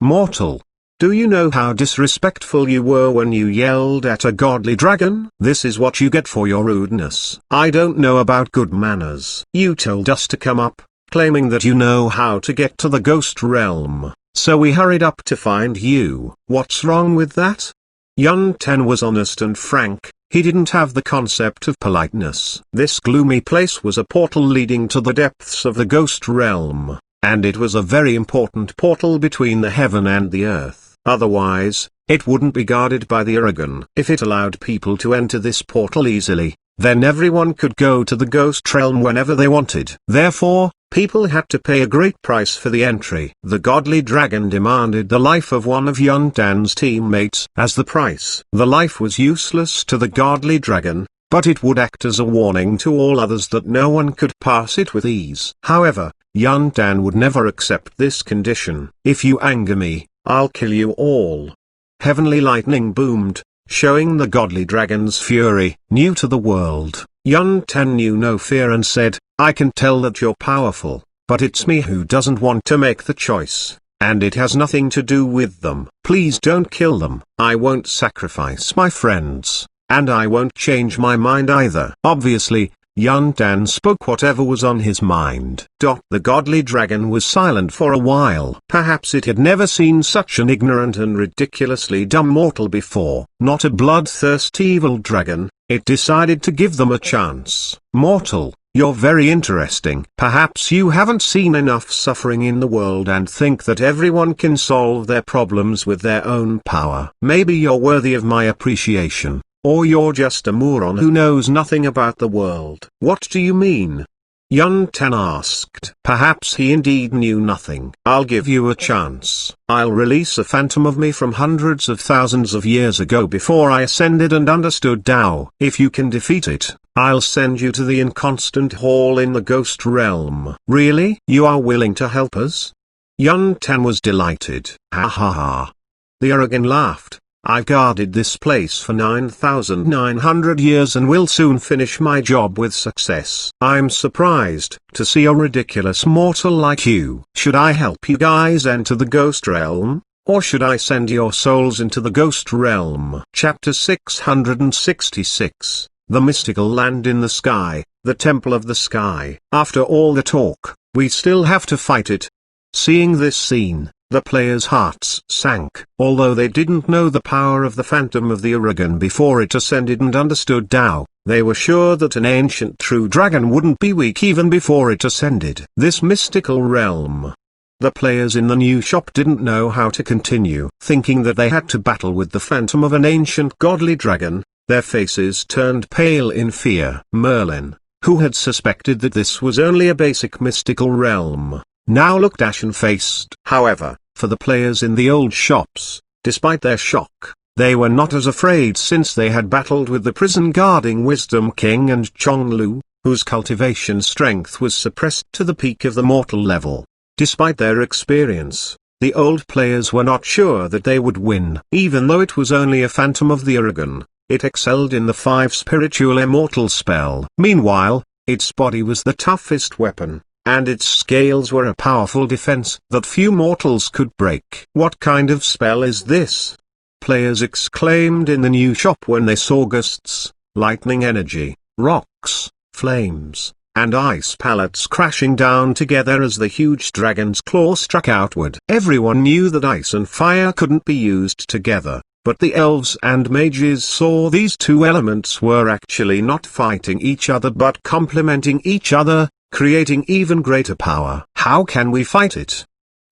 "Mortal, do you know how disrespectful you were when you yelled at a godly dragon? This is what you get for your rudeness." "I don't know about good manners. You told us to come up, claiming that you know how to get to the ghost realm, so we hurried up to find you." "What's wrong with that?" Yun Ten was honest and frank. He didn't have the concept of politeness. This gloomy place was a portal leading to the depths of the ghost realm, and it was a very important portal between the heaven and the earth. Otherwise, it wouldn't be guarded by the Aragon. If it allowed people to enter this portal easily, then everyone could go to the ghost realm whenever they wanted. Therefore, people had to pay a great price for the entry. The godly dragon demanded the life of one of Yun Tan's teammates as the price. The life was useless to the godly dragon, but it would act as a warning to all others that no one could pass it with ease. However, Yun Tan would never accept this condition. "If you anger me, I'll kill you all." Heavenly lightning boomed, showing the godly dragon's fury. New to the world, Yun Tan knew no fear and said, "I can tell that you're powerful, but it's me who doesn't want to make the choice, and it has nothing to do with them. Please don't kill them. I won't sacrifice my friends, and I won't change my mind either." Obviously, Yun Tan spoke whatever was on his mind. The godly dragon was silent for a while. Perhaps it had never seen such an ignorant and ridiculously dumb mortal before. Not a bloodthirsty evil dragon, it decided to give them a chance. "Mortal, you're very interesting. Perhaps you haven't seen enough suffering in the world and think that everyone can solve their problems with their own power. Maybe you're worthy of my appreciation. Or you're just a moron who knows nothing about the world." "What do you mean?" Yun Tan asked. Perhaps he indeed knew nothing. "I'll give you a chance. I'll release a phantom of me from hundreds of thousands of years ago before I ascended and understood Tao. If you can defeat it, I'll send you to the inconstant hall in the ghost realm." "Really? You are willing to help us?" Yun Tan was delighted. "Ha ha ha." The Aragon laughed. "I've guarded this place for 9,900 years and will soon finish my job with success. I'm surprised to see a ridiculous mortal like you. Should I help you guys enter the ghost realm, or should I send your souls into the ghost realm?" Chapter 666, The Mystical Land in the Sky, the Temple of the Sky. "After all the talk, we still have to fight it." Seeing this scene, the players' hearts sank. Although they didn't know the power of the Phantom of the Aragon before it ascended and understood Tao, they were sure that an ancient true dragon wouldn't be weak even before it ascended. This mystical realm. The players in the new shop didn't know how to continue. Thinking that they had to battle with the phantom of an ancient godly dragon, their faces turned pale in fear. Merlin, who had suspected that this was only a basic mystical realm, now looked ashen-faced. However, for the players in the old shops, despite their shock, they were not as afraid since they had battled with the prison-guarding Wisdom King and Chonglu, whose cultivation strength was suppressed to the peak of the mortal level. Despite their experience, the old players were not sure that they would win. Even though it was only a phantom of the Aragon, it excelled in the 5 spiritual immortal spell. Meanwhile, its body was the toughest weapon, and its scales were a powerful defense that few mortals could break. "What kind of spell is this?" players exclaimed in the new shop when they saw gusts, lightning energy, rocks, flames, and ice pallets crashing down together as the huge dragon's claw struck outward. Everyone knew that ice and fire couldn't be used together, but the elves and mages saw these two elements were actually not fighting each other but complementing each other, creating even greater power. "How can we fight it?"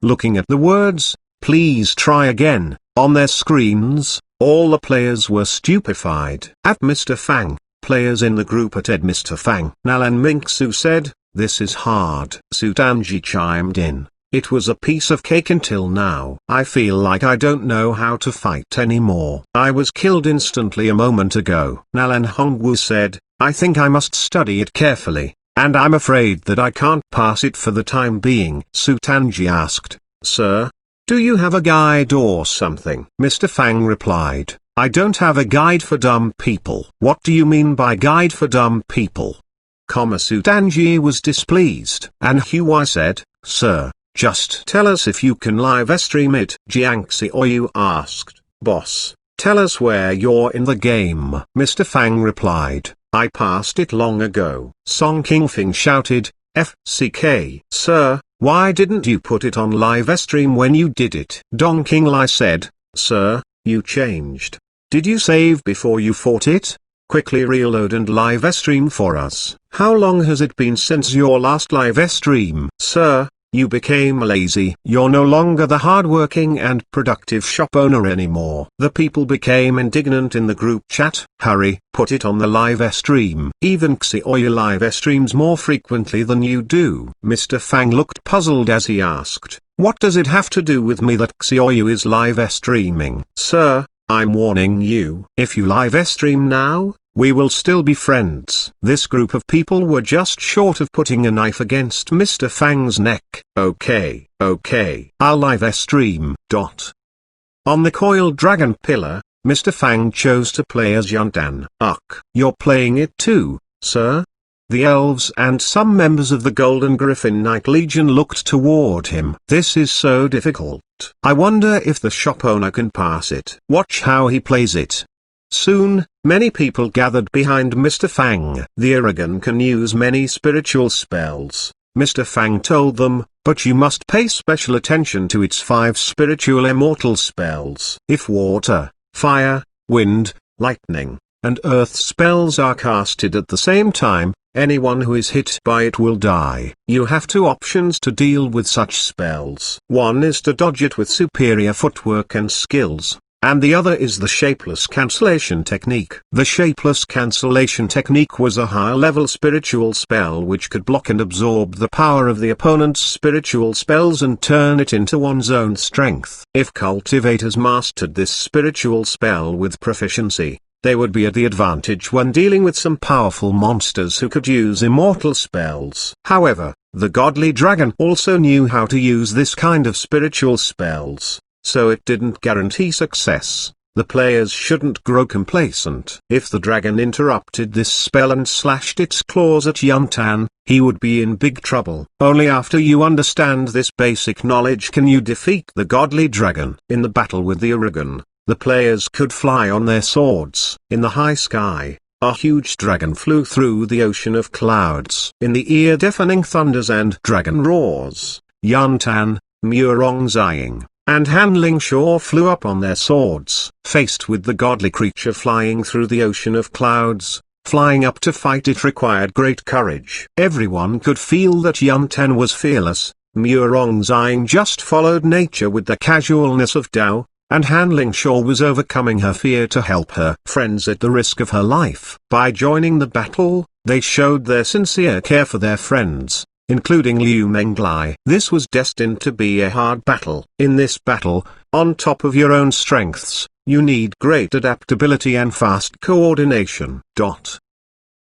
Looking at the words, "Please try again," on their screens, all the players were stupefied. At Mr. Fang, players in the group at Mr. Fang, Nalan Mingsu said, "This is hard." Su Tanji chimed in, "It was a piece of cake until now. I feel like I don't know how to fight anymore. I was killed instantly a moment ago." Nalan Hongwu said, "I think I must study it carefully, and I'm afraid that I can't pass it for the time being." Su Tanji asked, "Sir, Do you have a guide or something? Mr. Fang replied, I don't have a guide for dumb people. What do you mean by guide for dumb people? Komasu Tanji was displeased, and Huai said, Sir, just tell us if you can live stream it. Jiangxi Oyu asked, Boss, tell us where you're in the game. Mr. Fang replied, I passed it long ago. Song Qingfing shouted, FCK. Sir, why didn't you put it on live stream when you did it? Dong Qinglai said, Sir, you changed. Did you save before you fought it? Quickly reload and live stream for us. How long has it been since your last live stream? Sir, you became lazy. You're no longer the hardworking and productive shop owner anymore. The people became indignant in the group chat. Hurry, put it on the live stream. Even Xiaoyu live streams more frequently than you do. Mr. Fang looked puzzled as he asked, what does it have to do with me that Xiaoyu is live streaming? Sir, I'm warning you. If you live stream now, we will still be friends. This group of people were just short of putting a knife against Mr. Fang's neck. Okay, I'll live stream. On the coiled dragon pillar, Mr. Fang chose to play as Yuntan. You're playing it too, sir? The elves and some members of the Golden Griffin Knight Legion looked toward him. This is so difficult. I wonder if the shop owner can pass it. Watch how he plays it. Soon, many people gathered behind Mr. Fang. The Iragan can use many spiritual spells, Mr. Fang told them, but you must pay special attention to its 5 spiritual immortal spells. If water, fire, wind, lightning, and earth spells are casted at the same time, anyone who is hit by it will die. You have 2 options to deal with such spells. One is to dodge it with superior footwork and skills, and the other is the shapeless cancellation technique. The shapeless cancellation technique was a higher-level spiritual spell which could block and absorb the power of the opponent's spiritual spells and turn it into one's own strength. If cultivators mastered this spiritual spell with proficiency, they would be at the advantage when dealing with some powerful monsters who could use immortal spells. However, the godly dragon also knew how to use this kind of spiritual spells, so it didn't guarantee success. The players shouldn't grow complacent. If the dragon interrupted this spell and slashed its claws at Yuntan, he would be in big trouble. Only after you understand this basic knowledge can you defeat the godly dragon. In the battle with the Iragan, the players could fly on their swords. In the high sky, a huge dragon flew through the ocean of clouds. In the ear-deafening thunders and dragon roars, Yuntan, Murongzaying, and Hanling Shaw flew up on their swords. Faced with the godly creature flying through the ocean of clouds, flying up to fight it required great courage. Everyone could feel that Yuntan was fearless. Murongzaying just followed nature with the casualness of Tao, and Hanling Shaw was overcoming her fear to help her friends at the risk of her life. By joining the battle, they showed their sincere care for their friends, including Liu Menglai. This was destined to be a hard battle. In this battle, on top of your own strengths, you need great adaptability and fast coordination.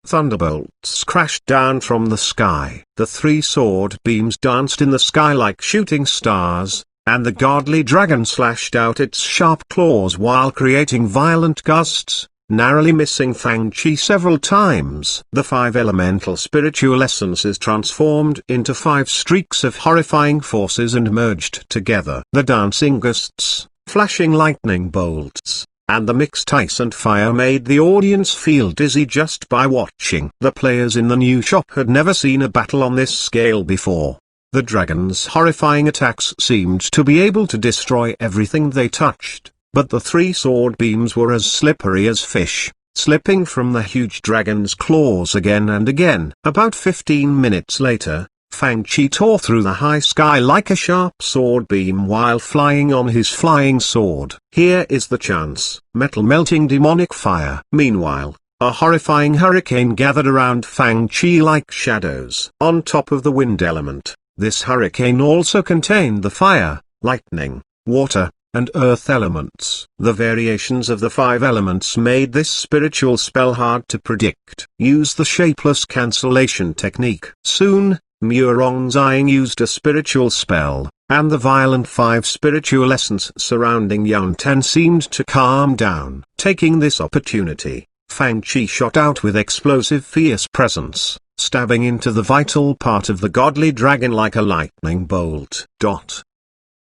Thunderbolts crashed down from the sky. The 3 sword beams danced in the sky like shooting stars, and the godly dragon slashed out its sharp claws while creating violent gusts, narrowly missing Fang Chi several times. The 5 elemental spiritual essences transformed into 5 streaks of horrifying forces and merged together. The dancing gusts, flashing lightning bolts, and the mixed ice and fire made the audience feel dizzy just by watching. The players in the new shop had never seen a battle on this scale before. The dragon's horrifying attacks seemed to be able to destroy everything they touched. But the 3 sword beams were as slippery as fish, slipping from the huge dragon's claws again and again. About 15 minutes later, Fang Chi tore through the high sky like a sharp sword beam while flying on his flying sword. Here is the chance. Metal melting demonic fire. Meanwhile, a horrifying hurricane gathered around Fang Chi like shadows. On top of the wind element, this hurricane also contained the fire, lightning, water, and earth elements. The variations of the 5 elements made this spiritual spell hard to predict. Use the shapeless cancellation technique. Soon, Murong Ziying used a spiritual spell, and the violent 5 spiritual essence surrounding Yuntan seemed to calm down. Taking this opportunity, Fang Qi shot out with explosive fierce presence, stabbing into the vital part of the godly dragon like a lightning bolt.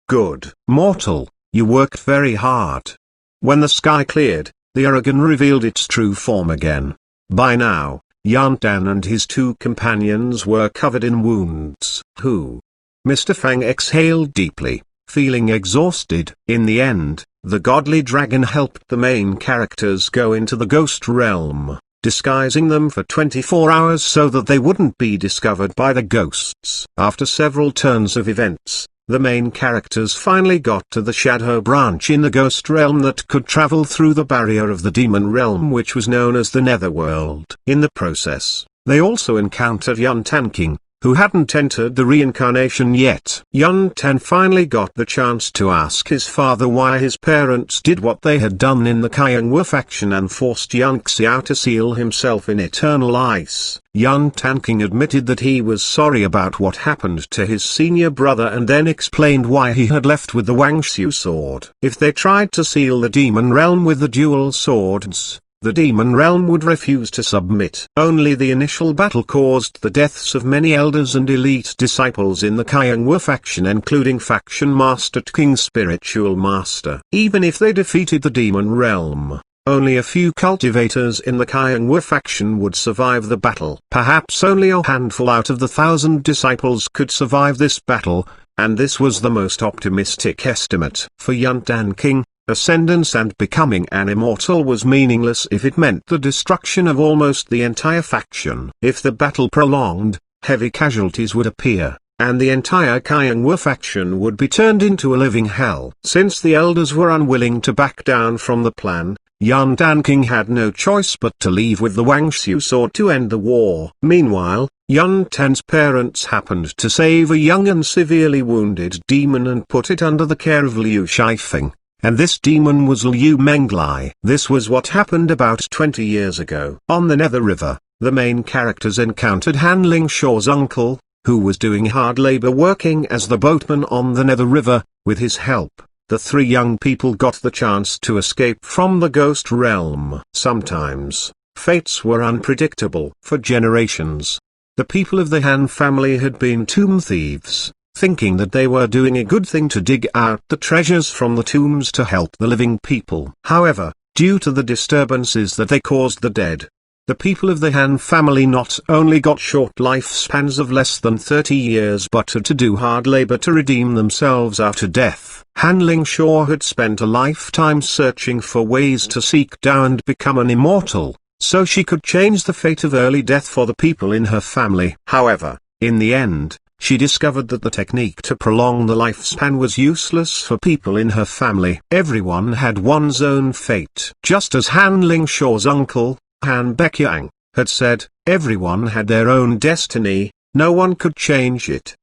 Good mortal, you worked very hard. When the sky cleared, the Aragon revealed its true form again. By now, Yuntan and his 2 companions were covered in wounds. Mr. Fang exhaled deeply, feeling exhausted. In the end, the godly dragon helped the main characters go into the ghost realm, disguising them for 24 hours so that they wouldn't be discovered by the ghosts. After several turns of events, the main characters finally got to the shadow branch in the ghost realm that could travel through the barrier of the demon realm, which was known as the Netherworld. In the process, they also encountered Yuntan King, who hadn't entered the reincarnation yet. Yuntan finally got the chance to ask his father why his parents did what they had done in the Qianghua faction and forced Yunxiao to seal himself in eternal ice. Yuntan King admitted that he was sorry about what happened to his senior brother and then explained why he had left with the Wangxiu sword. If they tried to seal the demon realm with the dual swords, the demon realm would refuse to submit. Only the initial battle caused the deaths of many elders and elite disciples in the Qianghua faction, including faction master King's spiritual master. Even if they defeated the demon realm, only a few cultivators in the Qianghua faction would survive the battle. Perhaps only a handful out of the 1,000 disciples could survive this battle, and this was the most optimistic estimate. For Yuntan King, ascendance and becoming an immortal was meaningless if it meant the destruction of almost the entire faction. If the battle prolonged, heavy casualties would appear, and the entire Qianghua faction would be turned into a living hell. Since the elders were unwilling to back down from the plan, Yuntan King had no choice but to leave with the Wangxiu sword to end the war. Meanwhile, Yuntan's parents happened to save a young and severely wounded demon and put it under the care of Liu Shifeng. And this demon was Liu Menglai. This was what happened about 20 years ago. On the Nether River, the main characters encountered Han Lingshaw's uncle, who was doing hard labor working as the boatman on the Nether River. With his help, the 3 young people got the chance to escape from the ghost realm. Sometimes, fates were unpredictable. For generations, the people of the Han family had been tomb thieves, thinking that they were doing a good thing to dig out the treasures from the tombs to help the living people. However, due to the disturbances that they caused the dead, the people of the Han family not only got short lifespans of less than 30 years but had to do hard labor to redeem themselves after death. Han Lingshaw had spent a lifetime searching for ways to seek down and become an immortal, so she could change the fate of early death for the people in her family. However, in the end, she discovered that the technique to prolong the lifespan was useless for people in her family. Everyone had one's own fate. Just as Han Lingshaw's uncle, Han Bekyang, had said, everyone had their own destiny, no one could change it.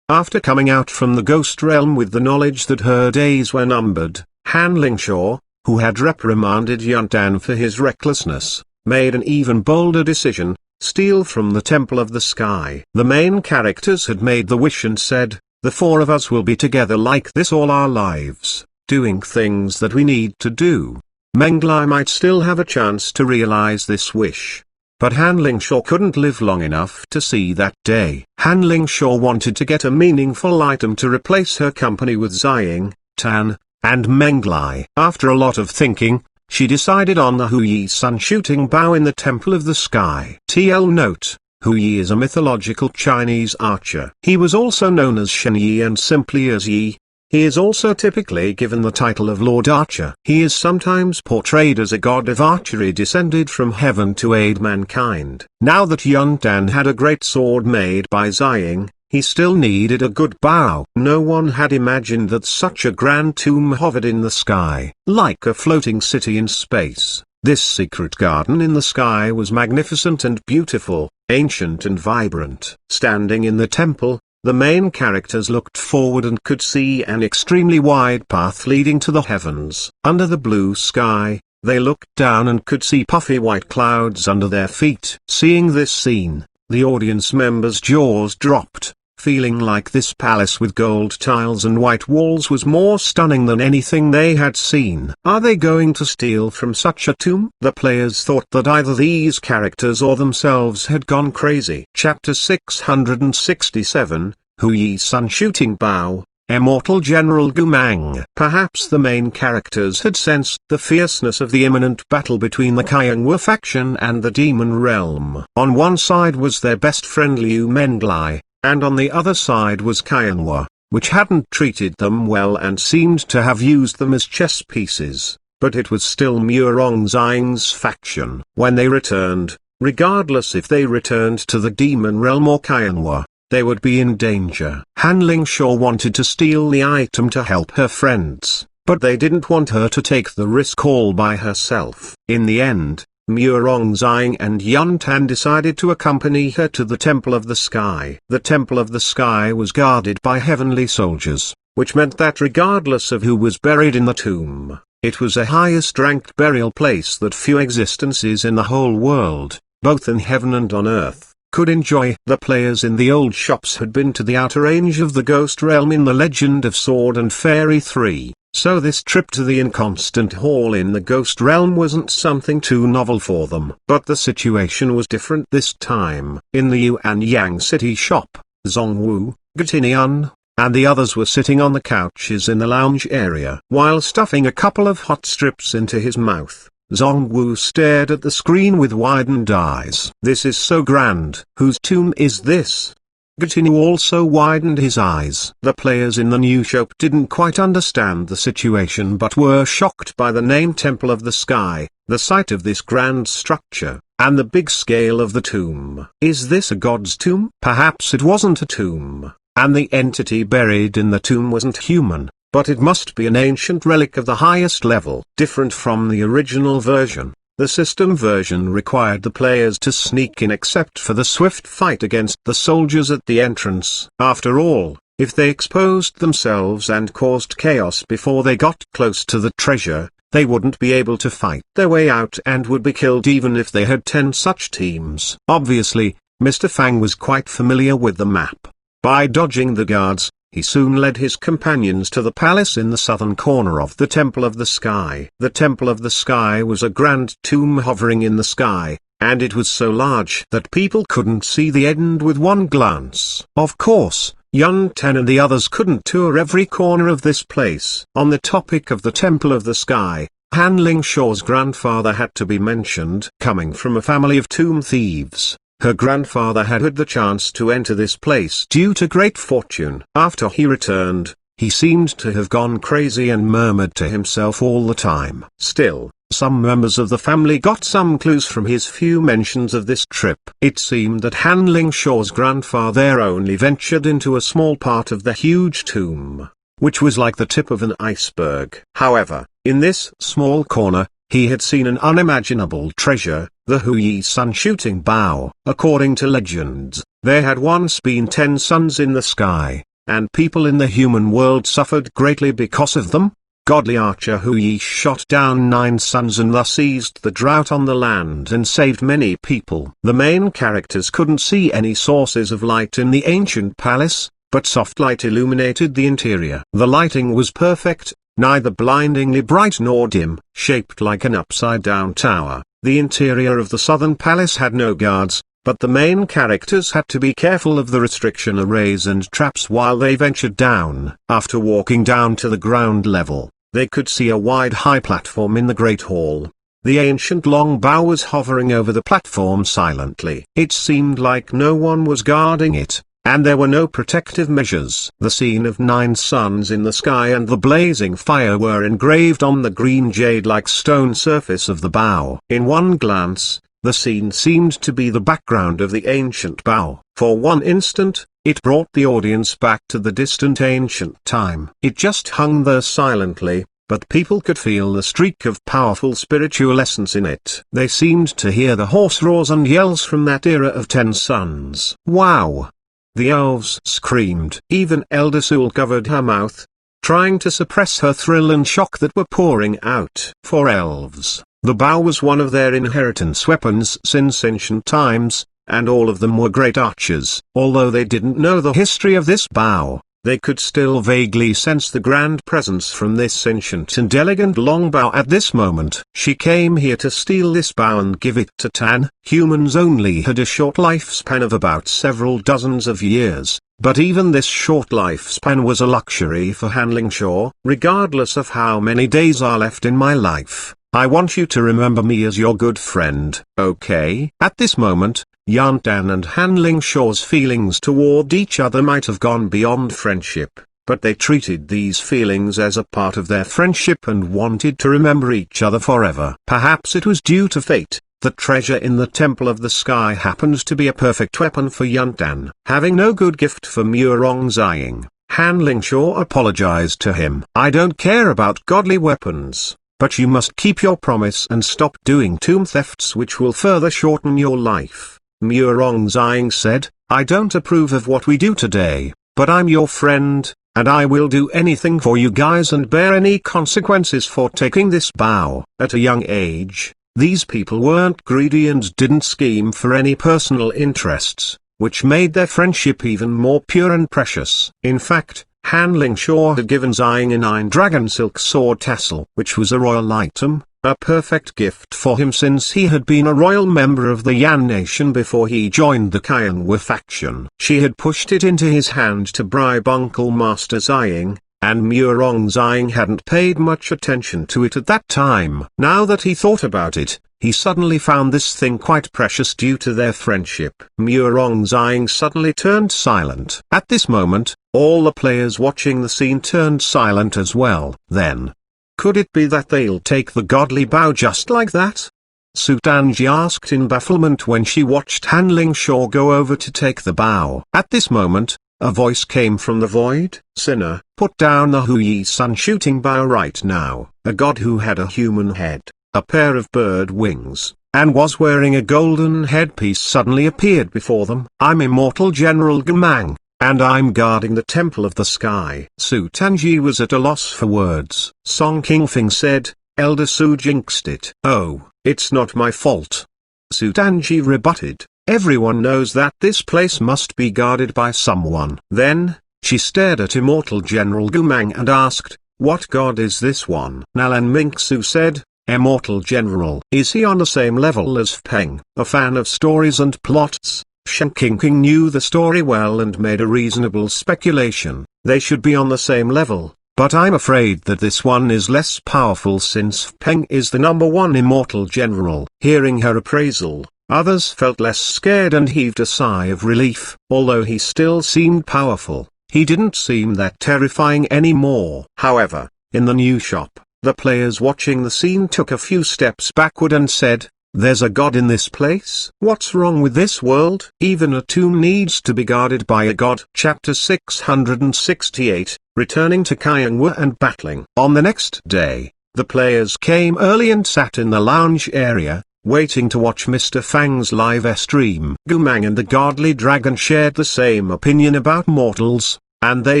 After coming out from the ghost realm with the knowledge that her days were numbered, Han Lingshaw, who had reprimanded Yuntan for his recklessness, made an even bolder decision: steal from the Temple of the Sky. The main characters had made the wish and said, the 4 of us will be together like this all our lives, doing things that we need to do. Menglai might still have a chance to realize this wish. But Han Lingshaw couldn't live long enough to see that day. Han Lingshaw wanted to get a meaningful item to replace her company with Ziying, Tan, and Menglai. After a lot of thinking, she decided on the Huyi Sun shooting bow in the Temple of the Sky. TL note: Huyi is a mythological Chinese archer. He was also known as Shen Yi and simply as Yi. He is also typically given the title of Lord Archer. He is sometimes portrayed as a god of archery descended from heaven to aid mankind. Now that Yuntan had a great sword made by Ziying, he still needed a good bow. No one had imagined that such a grand tomb hovered in the sky, like a floating city in space. This secret garden in the sky was magnificent and beautiful, ancient and vibrant. Standing in the temple, the main characters looked forward and could see an extremely wide path leading to the heavens. Under the blue sky, they looked down and could see puffy white clouds under their feet. Seeing this scene, The audience members' jaws dropped, feeling like this palace with gold tiles and white walls was more stunning than anything they had seen. Are they going to steal from such a tomb? The players thought that either these characters or themselves had gone crazy. Chapter 667, Hu Yi Sun Shooting Bao, Immortal General Gumang. Perhaps the main characters had sensed the fierceness of the imminent battle between the Qianghua faction and the demon realm. On one side was their best friend Liu Menglai, and on the other side was Qianghua, which hadn't treated them well and seemed to have used them as chess pieces. But it was still Murongzhang's faction. When they returned, regardless if they returned to the demon realm or Qianghua, they would be in danger. Han Lingshaw wanted to steal the item to help her friends, but they didn't want her to take the risk all by herself. In the end, Murongzhang and Yun Tan decided to accompany her to the Temple of the Sky. The Temple of the Sky was guarded by heavenly soldiers, which meant that regardless of who was buried in the tomb, it was a highest-ranked burial place that few existences in the whole world, both in heaven and on earth, could enjoy. The players in the old shops had been to the outer range of the Ghost Realm in The Legend of Sword and Fairy 3. So this trip to the Inconstant Hall in the Ghost Realm wasn't something too novel for them. But the situation was different this time. In the Yuan Yang City shop, Zhongwu, Gatinian, and the others were sitting on the couches in the lounge area. While stuffing a couple of hot strips into his mouth, Zhongwu stared at the screen with widened eyes. This is so grand. Whose tomb is this? Gatinu also widened his eyes. The players in the new shop didn't quite understand the situation but were shocked by the name Temple of the Sky, the sight of this grand structure, and the big scale of the tomb. Is this a god's tomb? Perhaps it wasn't a tomb, and the entity buried in the tomb wasn't human, but it must be an ancient relic of the highest level. Different from the original version, the system version required the players to sneak in except for the swift fight against the soldiers at the entrance. After all, if they exposed themselves and caused chaos before they got close to the treasure, they wouldn't be able to fight their way out and would be killed even if they had 10 such teams. Obviously, Mr. Fang was quite familiar with the map. By dodging the guards, he soon led his companions to the palace in the southern corner of the Temple of the Sky. The Temple of the Sky was a grand tomb hovering in the sky, and it was so large that people couldn't see the end with one glance. Of course, Yun Ten and the others couldn't tour every corner of this place. On the topic of the Temple of the Sky, Han Lingshaw's grandfather had to be mentioned. Coming from a family of tomb thieves, her grandfather had had the chance to enter this place due to great fortune. After he returned, he seemed to have gone crazy and murmured to himself all the time. Still, some members of the family got some clues from his few mentions of this trip. It seemed that Han Lingshaw's grandfather only ventured into a small part of the huge tomb, which was like the tip of an iceberg. However, in this small corner, he had seen an unimaginable treasure, the Hu Yi Sun Shooting Bao. According to legends, there had once been 10 suns in the sky, and people in the human world suffered greatly because of them. Godly archer Hu Yi shot down 9 suns and thus eased the drought on the land and saved many people. The main characters couldn't see any sources of light in the ancient palace, but soft light illuminated the interior. The lighting was perfect, neither blindingly bright nor dim. Shaped like an upside-down tower, the interior of the southern palace had no guards, but the main characters had to be careful of the restriction arrays and traps while they ventured down. After walking down to the ground level, they could see a wide high platform in the Great Hall. The ancient long bow was hovering over the platform silently. It seemed like no one was guarding it, and there were no protective measures. The scene of 9 suns in the sky and the blazing fire were engraved on the green jade-like stone surface of the bow. In one glance, the scene seemed to be the background of the ancient bow. For one instant, it brought the audience back to the distant ancient time. It just hung there silently, but people could feel the streak of powerful spiritual essence in it. They seemed to hear the hoarse roars and yells from that era of 10 suns. Wow! The elves screamed. Even Elder Sul covered her mouth, trying to suppress her thrill and shock that were pouring out. For elves, the bow was one of their inheritance weapons since ancient times, and all of them were great archers. Although they didn't know the history of this bow, they could still vaguely sense the grand presence from this ancient and elegant long bow at this moment. She came here to steal this bow and give it to Tan. Humans only had a short lifespan of about several dozens of years, but even this short lifespan was a luxury for Hanlingshaw. Regardless of how many days are left in my life, I want you to remember me as your good friend, okay? At this moment, Yantan and Hanlingshaw's feelings toward each other might have gone beyond friendship, but they treated these feelings as a part of their friendship and wanted to remember each other forever. Perhaps it was due to fate. The treasure in the Temple of the Sky happened to be a perfect weapon for Yantan. Having no good gift for Murongzaying, Hanlingshaw apologized to him. I don't care about godly weapons, but you must keep your promise and stop doing tomb thefts which will further shorten your life. Murongzaying said, I don't approve of what we do today, but I'm your friend, and I will do anything for you guys and bear any consequences for taking this bow. At a young age, these people weren't greedy and didn't scheme for any personal interests, which made their friendship even more pure and precious. In fact, Hanlingshaw had given Zaying a 9-dragon silk sword tassel, which was a royal item, a perfect gift for him since he had been a royal member of the Yan nation before he joined the Xuanhuan faction. She had pushed it into his hand to bribe Uncle Master Zaying, and Murongzaying hadn't paid much attention to it at that time. Now that he thought about it, he suddenly found this thing quite precious due to their friendship. Murongzaying suddenly turned silent. At this moment, all the players watching the scene turned silent as well. Then, could it be that they'll take the godly bow just like that? Sutanji asked in bafflement when she watched Hanlingshaw go over to take the bow. At this moment, a voice came from the void. Sinner, put down the Huyi Sun shooting bow right now. A god who had a human head, a pair of bird wings, and was wearing a golden headpiece suddenly appeared before them. I'm Immortal General Gamang, and I'm guarding the Temple of the Sky. Sutanji was at a loss for words. Song Kingfing said, Elder Su jinxed it. Oh, it's not my fault. Sutanji rebutted, everyone knows that this place must be guarded by someone. Then, she stared at Immortal General Gumang and asked, what god is this one? Nalan Minksu said, Immortal General. Is he on the same level as Peng? A fan of stories and plots, Shen Qingqing knew the story well and made a reasonable speculation. They should be on the same level, but I'm afraid that this one is less powerful since Peng is the #1 Immortal General. Hearing her appraisal, others felt less scared and heaved a sigh of relief. Although he still seemed powerful, he didn't seem that terrifying anymore. However, in the new shop, the players watching the scene took a few steps backward and said, there's a god in this place? What's wrong with this world? Even a tomb needs to be guarded by a god. Chapter 668, Returning to Xuanhuan and Battling. On the next day, the players came early and sat in the lounge area, waiting to watch Mr. Fang's live stream. Gumang and the godly dragon shared the same opinion about mortals, and they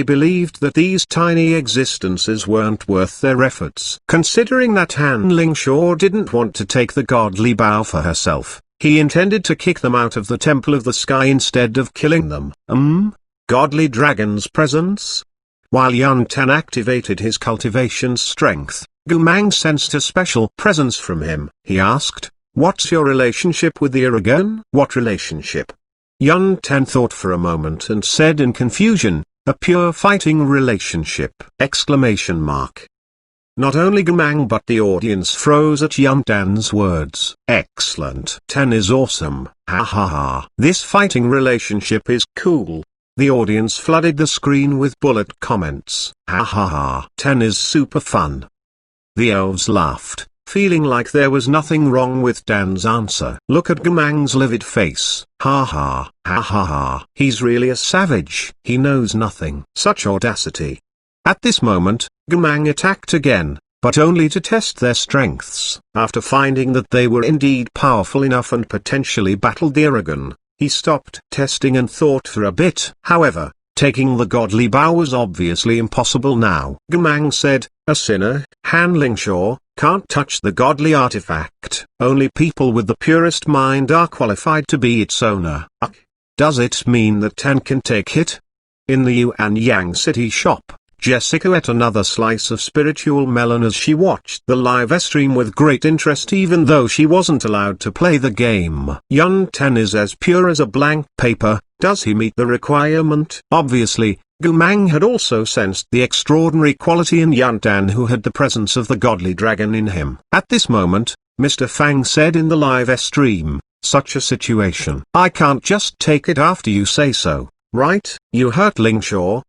believed that these tiny existences weren't worth their efforts. Considering that Hanlingshaw didn't want to take the godly bow for herself, he intended to kick them out of the Temple of the Sky instead of killing them. Godly dragon's presence? While Yantan activated his cultivation strength, Gumang sensed a special presence from him. He asked, what's your relationship with the Aragon? What relationship? Yantan thought for a moment and said in confusion, a pure fighting relationship! Exclamation mark. Not only Gamang but the audience froze at Yantan's words. Excellent. 10 is awesome, ha ha ha. This fighting relationship is cool. The audience flooded the screen with bullet comments. Ha ha ha. 10 is super fun. The elves laughed, feeling like there was nothing wrong with Dan's answer. Look at Gamang's livid face. Ha ha, ha ha ha. He's really a savage. He knows nothing. Such audacity. At this moment, Gamang attacked again, but only to test their strengths. After finding that they were indeed powerful enough and potentially battled the Aragon, he stopped testing and thought for a bit. However, taking the godly bow was obviously impossible now. Gamang said, a sinner, Hanlingshaw, can't touch the godly artifact. Only people with the purest mind are qualified to be its owner. Does it mean that Tan can take it? In the Xuanhuan city shop, Jessica ate another slice of spiritual melon as she watched the live stream with great interest even though she wasn't allowed to play the game. Tan is as pure as a blank paper. Does he meet the requirement? Obviously, Gumang had also sensed the extraordinary quality in Tan, who had the presence of the godly dragon in him. At this moment, Mr. Fang said in the live stream, "Such a situation. I can't just take it after you say so, right? You hurt Lingshaw."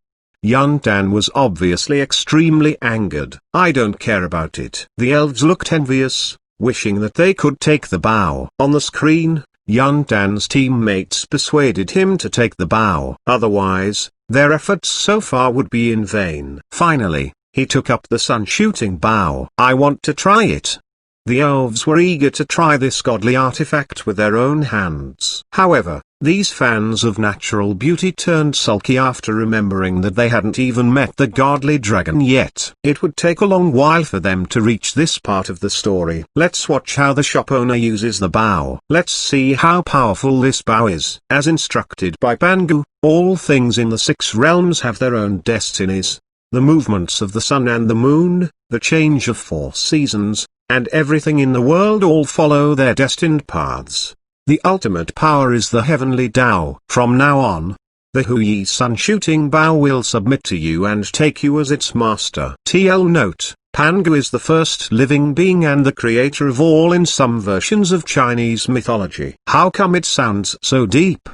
Tan was obviously extremely angered. "I don't care about it." The elves looked envious, wishing that they could take the bow. On the screen, Tan's teammates persuaded him to take the bow. Otherwise, their efforts so far would be in vain. Finally, he took up the sun-shooting bow. "I want to try it." The elves were eager to try this godly artifact with their own hands. However, these fans of natural beauty turned sulky after remembering that they hadn't even met the godly dragon yet. It would take a long while for them to reach this part of the story. Let's watch how the shop owner uses the bow. Let's see how powerful this bow is. As instructed by Pangu, all things in the 6 realms have their own destinies. The movements of the sun and the moon, the change of 4 seasons, and everything in the world all follow their destined paths. The ultimate power is the heavenly Tao. From now on, the Hui sun-shooting bow will submit to you and take you as its master. TL note, Pangu is the first living being and the creator of all in some versions of Chinese mythology. How come it sounds so deep?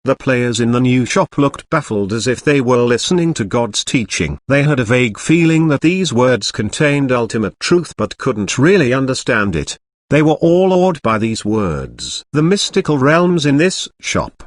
The players in the new shop looked baffled as if they were listening to God's teaching. They had a vague feeling that these words contained ultimate truth but couldn't really understand it. They were all awed by these words. The mystical realms in this shop.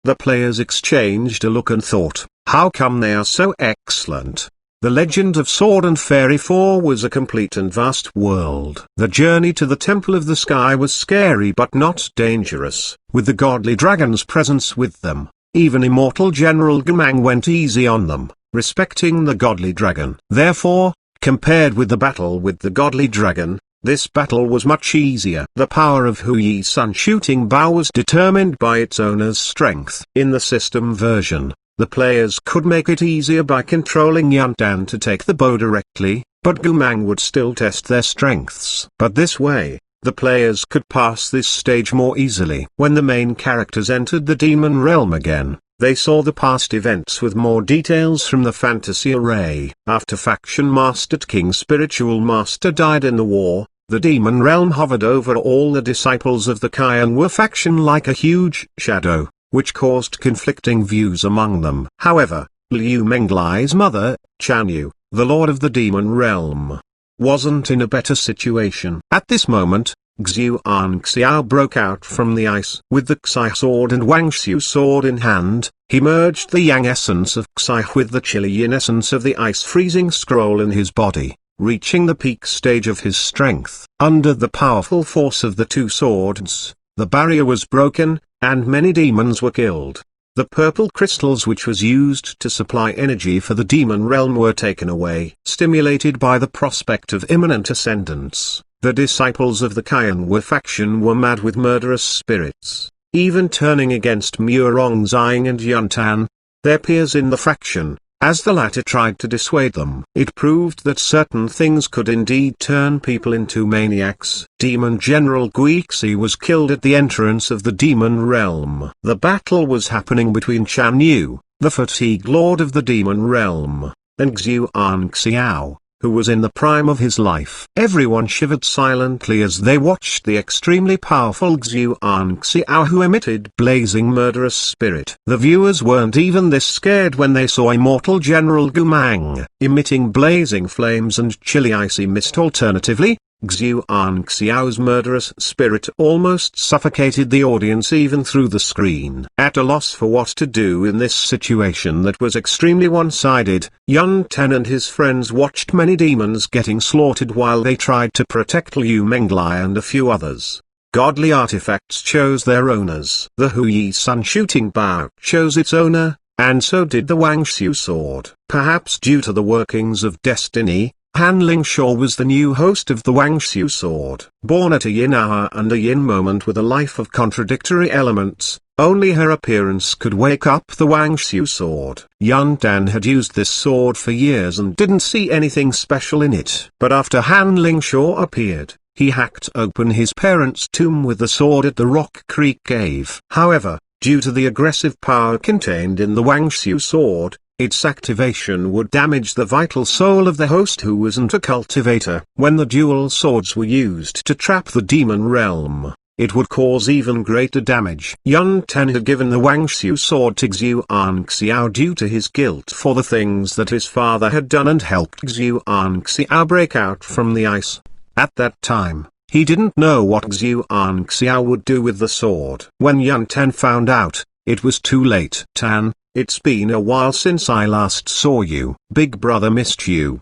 The players exchanged a look and thought, how come they are so excellent? The Legend of Sword and Fairy 4 was a complete and vast world. The journey to the Temple of the Sky was scary but not dangerous. With the godly dragon's presence with them, even immortal General Gamang went easy on them, respecting the godly dragon. Therefore, compared with the battle with the godly dragon, this battle was much easier. The power of Hui's sun-shooting bow was determined by its owner's strength. In the system version, the players could make it easier by controlling Tan to take the bow directly, but Gumang would still test their strengths. But this way, the players could pass this stage more easily. When the main characters entered the demon realm again, they saw the past events with more details from the fantasy array. After Faction Master King Spiritual Master died in the war, the demon realm hovered over all the disciples of the Xuanhuan faction like a huge shadow, which caused conflicting views among them. However, Liu Menglai's mother, Chanyu, the lord of the demon realm, wasn't in a better situation. At this moment, Xuanxiao broke out from the ice. With the Xi sword and Wangxiu sword in hand, he merged the yang essence of Xi with the chili yin essence of the ice freezing scroll in his body, reaching the peak stage of his strength. Under the powerful force of the 2 swords, the barrier was broken, and many demons were killed. The purple crystals which was used to supply energy for the demon realm were taken away. Stimulated by the prospect of imminent ascendance, the disciples of the Xuanhuan faction were mad with murderous spirits, even turning against Murongzing and Yuntan, their peers in the faction. As the latter tried to dissuade them, it proved that certain things could indeed turn people into maniacs. Demon General Guixi was killed at the entrance of the demon realm. The battle was happening between Chanyu, the fatigued lord of the demon realm, and Xuanxiao, who was in the prime of his life. Everyone shivered silently as they watched the extremely powerful Xuanxiao who emitted blazing murderous spirit. The viewers weren't even this scared when they saw immortal General Gumang, emitting blazing flames and chilly icy mist. Alternatively, Xuanxiao's murderous spirit almost suffocated the audience even through the screen. At a loss for what to do in this situation that was extremely one-sided, Tan and his friends watched many demons getting slaughtered while they tried to protect Liu Menglai and a few others. Godly artifacts chose their owners. The Hui sun-shooting bow chose its owner, and so did the Wangxiu sword. Perhaps due to the workings of destiny, Han Lingshaw was the new host of the Wangxiu sword. Born at a yin hour and a yin moment with a life of contradictory elements, only her appearance could wake up the Wangxiu sword. Yun Dan had used this sword for years and didn't see anything special in it. But after Han Lingshaw appeared, he hacked open his parents' tomb with the sword at the Rock Creek Cave. However, due to the aggressive power contained in the Wangxiu sword, its activation would damage the vital soul of the host, who wasn't a cultivator. When the dual swords were used to trap the demon realm, it would cause even greater damage. Yun Ten had given the Wangxiu sword to Xuanhuan due to his guilt for the things that his father had done and helped Xuanhuan break out from the ice. At that time, he didn't know what Xuanhuan would do with the sword. When Yun Ten found out, it was too late. Tan, it's been a while since I last saw you. Big brother missed you.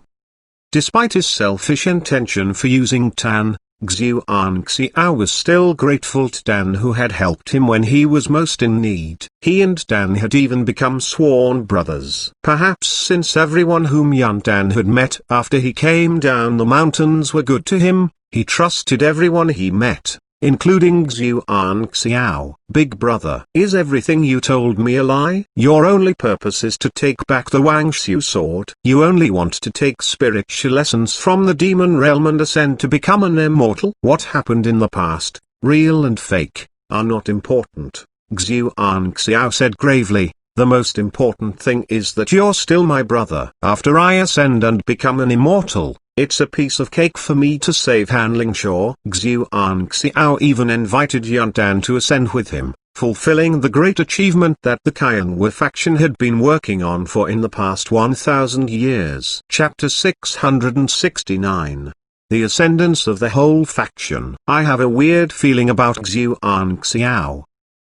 Despite his selfish intention for using Tan, Xuanhuan was still grateful to Dan, who had helped him when he was most in need. He and Dan had even become sworn brothers. Perhaps since everyone whom Yun Dan had met after he came down the mountains were good to him, he trusted everyone he met, including Xuanhuan. Big brother, is everything you told me a lie? Your only purpose is to take back the Wangxiu sword. You only want to take spiritual essence from the demon realm and ascend to become an immortal. What happened in the past, real and fake, are not important, Xuanhuan said gravely. The most important thing is that you're still my brother. After I ascend and become an immortal, it's a piece of cake for me to save Han Lingshaw. Xuanhuan even invited Yun Dan to ascend with him, fulfilling the great achievement that the Qianghua faction had been working on for in the past 1,000 years. Chapter 669. The Ascendance of the Whole Faction. I have a weird feeling about Xuanhuan.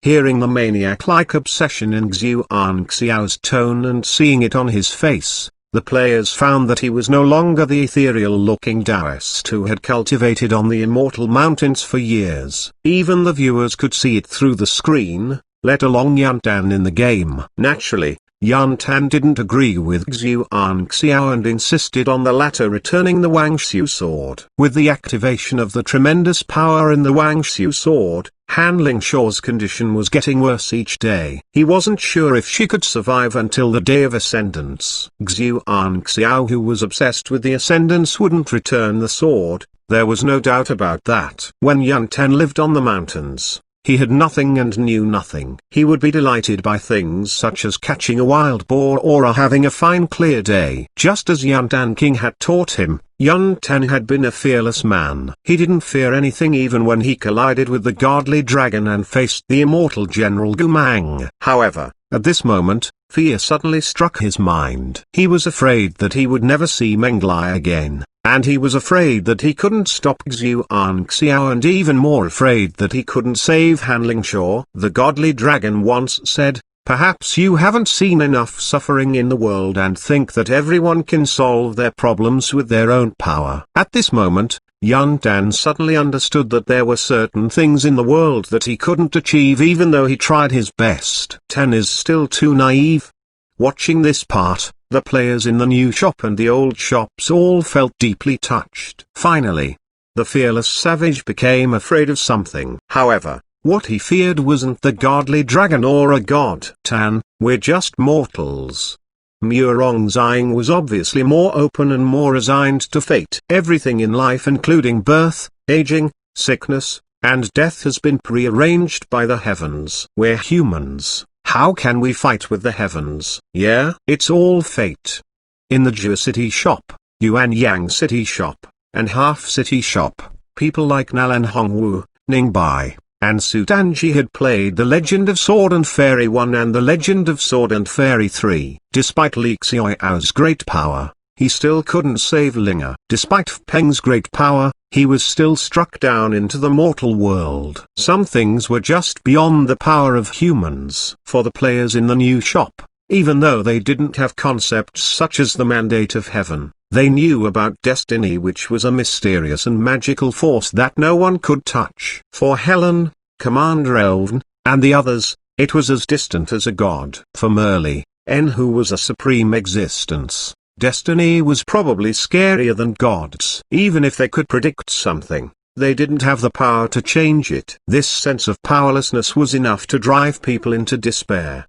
Hearing the maniac-like obsession in Xuanhuan's tone and seeing it on his face, the players found that he was no longer the ethereal-looking Taoist who had cultivated on the immortal mountains for years. Even the viewers could see it through the screen, let alone Yun Dan in the game. Naturally, Yun Dan didn't agree with Xuanhuan and insisted on the latter returning the Wangxiu sword. With the activation of the tremendous power in the Wangxiu sword, Han Lingshaw's condition was getting worse each day. He wasn't sure if she could survive until the day of ascendance. Xuanhuan, who was obsessed with the ascendance, wouldn't return the sword. There was no doubt about that. When Yun Dan lived on the mountains, he had nothing and knew nothing. He would be delighted by things such as catching a wild boar or having a fine clear day. Just as Yun Dan King had taught him, Yun Dan had been a fearless man. He didn't fear anything even when he collided with the godly dragon and faced the immortal General Gumang. However, at this moment, fear suddenly struck his mind. He was afraid that he would never see Menglai again, and he was afraid that he couldn't stop Xuanhuan, and even more afraid that he couldn't save Han Lingshaw. The godly dragon once said, "Perhaps you haven't seen enough suffering in the world and think that everyone can solve their problems with their own power." At this moment, Yun Dan suddenly understood that there were certain things in the world that he couldn't achieve even though he tried his best. Ten is still too naive. Watching this part, the players in the new shop and the old shops all felt deeply touched. Finally, the fearless savage became afraid of something. However, what he feared wasn't the godly dragon or a god. Tan, we're just mortals. Murongzing was obviously more open and more resigned to fate. Everything in life, including birth, aging, sickness, and death, has been prearranged by the heavens. We're humans. How can we fight with the heavens? Yeah, it's all fate. In the Jua City shop, Yuanyang City shop, and Half City shop, people like Nalan Hongwu, Ningbai, and Sudanji had played The Legend of Sword and Fairy 1 and The Legend of Sword and Fairy 3. Despite Li Xiao's great power, he still couldn't save Linga. Despite Peng's great power, he was still struck down into the mortal world. Some things were just beyond the power of humans. For the players in the new shop, even though they didn't have concepts such as the mandate of heaven, they knew about destiny, which was a mysterious and magical force that no one could touch. For Helen, Commander Elven, and the others, it was as distant as a god. For Merle, who was a supreme existence, Destiny was probably scarier than gods. Even if they could predict something, they didn't have the power to change it. This sense of powerlessness was enough to drive people into despair.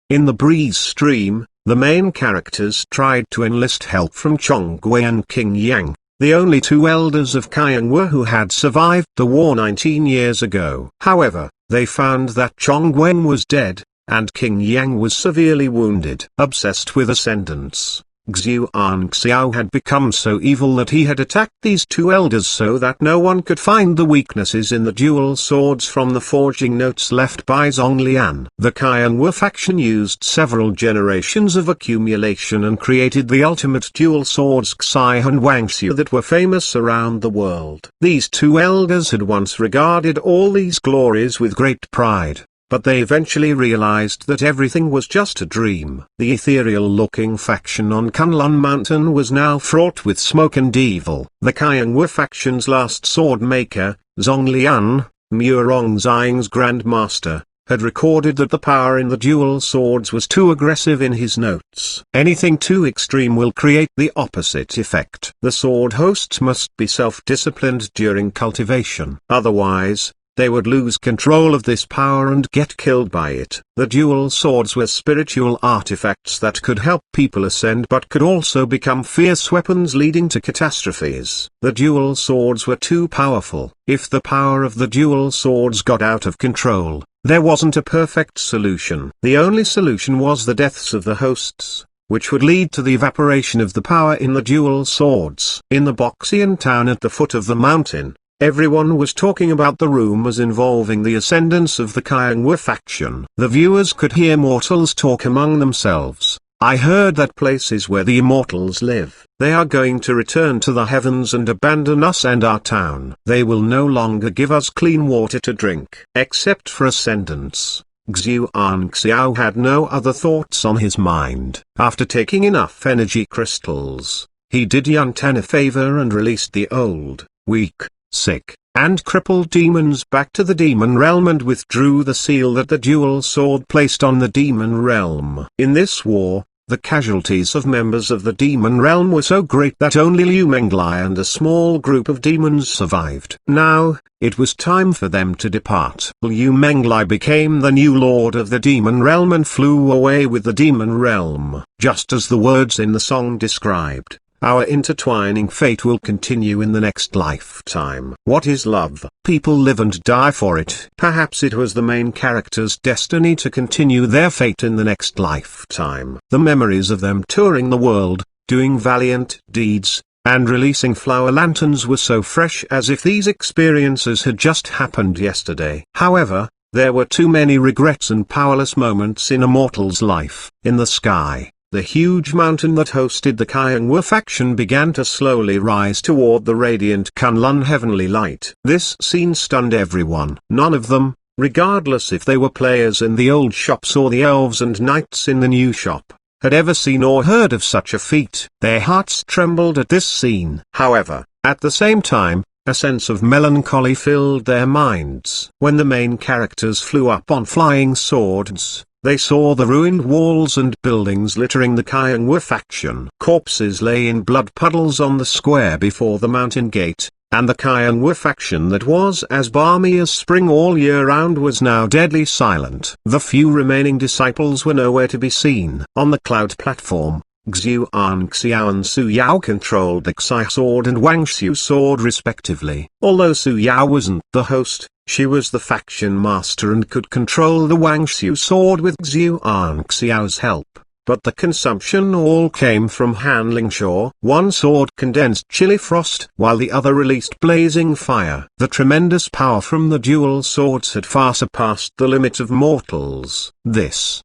In the breeze stream, the main characters tried to enlist help from Xuanhuan and King Yang, the only two elders of Xuanhuan who had survived the war 19 years ago. However, they found that Xuanhuan was dead, and King Yang was severely wounded. Obsessed with ascendance, Xuanxiao had become so evil that he had attacked these two elders so that no one could find the weaknesses in the dual swords from the forging notes left by Zonglian. The Xuanhuan faction used several generations of accumulation and created the ultimate dual swords Xi and Wangxiu that were famous around the world. These two elders had once regarded all these glories with great pride, but they eventually realized that everything was just a dream. The ethereal-looking faction on Kunlun Mountain was now fraught with smoke and evil. The Xuanhuan faction's last sword maker, Zonglian, Muerongzhang's grandmaster, had recorded that the power in the dual swords was too aggressive in his notes. Anything too extreme will create the opposite effect. The sword hosts must be self-disciplined during cultivation. Otherwise, they would lose control of this power and get killed by it. The dual swords were spiritual artifacts that could help people ascend but could also become fierce weapons leading to catastrophes. The dual swords were too powerful. If the power of the dual swords got out of control, there wasn't a perfect solution. The only solution was the deaths of the hosts, which would lead to the evaporation of the power in the dual swords. In the Boxian town at the foot of the mountain, everyone was talking about the rumors involving the ascendance of the Xuanhuan faction. The viewers could hear mortals talk among themselves. I heard that places where the immortals live, they are going to return to the heavens and abandon us and our town. They will no longer give us clean water to drink. Except for ascendance, Xuanxiao had no other thoughts on his mind. After taking enough energy crystals, he did Yunten a favor and released the old, weak, sick, and crippled demons back to the demon realm and withdrew the seal that the dual sword placed on the demon realm. In this war, the casualties of members of the demon realm were so great that only Liu Menglai and a small group of demons survived. Now, it was time for them to depart. Liu Menglai became the new lord of the demon realm and flew away with the demon realm. Just as the words in the song described, our intertwining fate will continue in the next lifetime. What is love? People live and die for it. Perhaps it was the main character's destiny to continue their fate in the next lifetime. The memories of them touring the world, doing valiant deeds, and releasing flower lanterns were so fresh as if these experiences had just happened yesterday. However, there were too many regrets and powerless moments in a mortal's life. In the sky, the huge mountain that hosted the Xuanhuan faction began to slowly rise toward the radiant Kunlun heavenly light. This scene stunned everyone. None of them, regardless if they were players in the old shops or the elves and knights in the new shop, had ever seen or heard of such a feat. Their hearts trembled at this scene. However, at the same time, a sense of melancholy filled their minds. When the main characters flew up on flying swords, they saw the ruined walls and buildings littering the Xuanhuan faction. Corpses lay in blood puddles on the square before the mountain gate, and the Xuanhuan faction that was as balmy as spring all year round was now deadly silent. The few remaining disciples were nowhere to be seen. On the cloud platform, Xuanxiao and Su Yao controlled the Xi sword and Wangxiu sword respectively. Although Su Yao wasn't the host, she was the faction master and could control the Wangxiu sword with Xuanxiao's help. But the consumption all came from Han Lingshaw. One sword condensed chilly frost, while the other released blazing fire. The tremendous power from the dual swords had far surpassed the limit of mortals. This.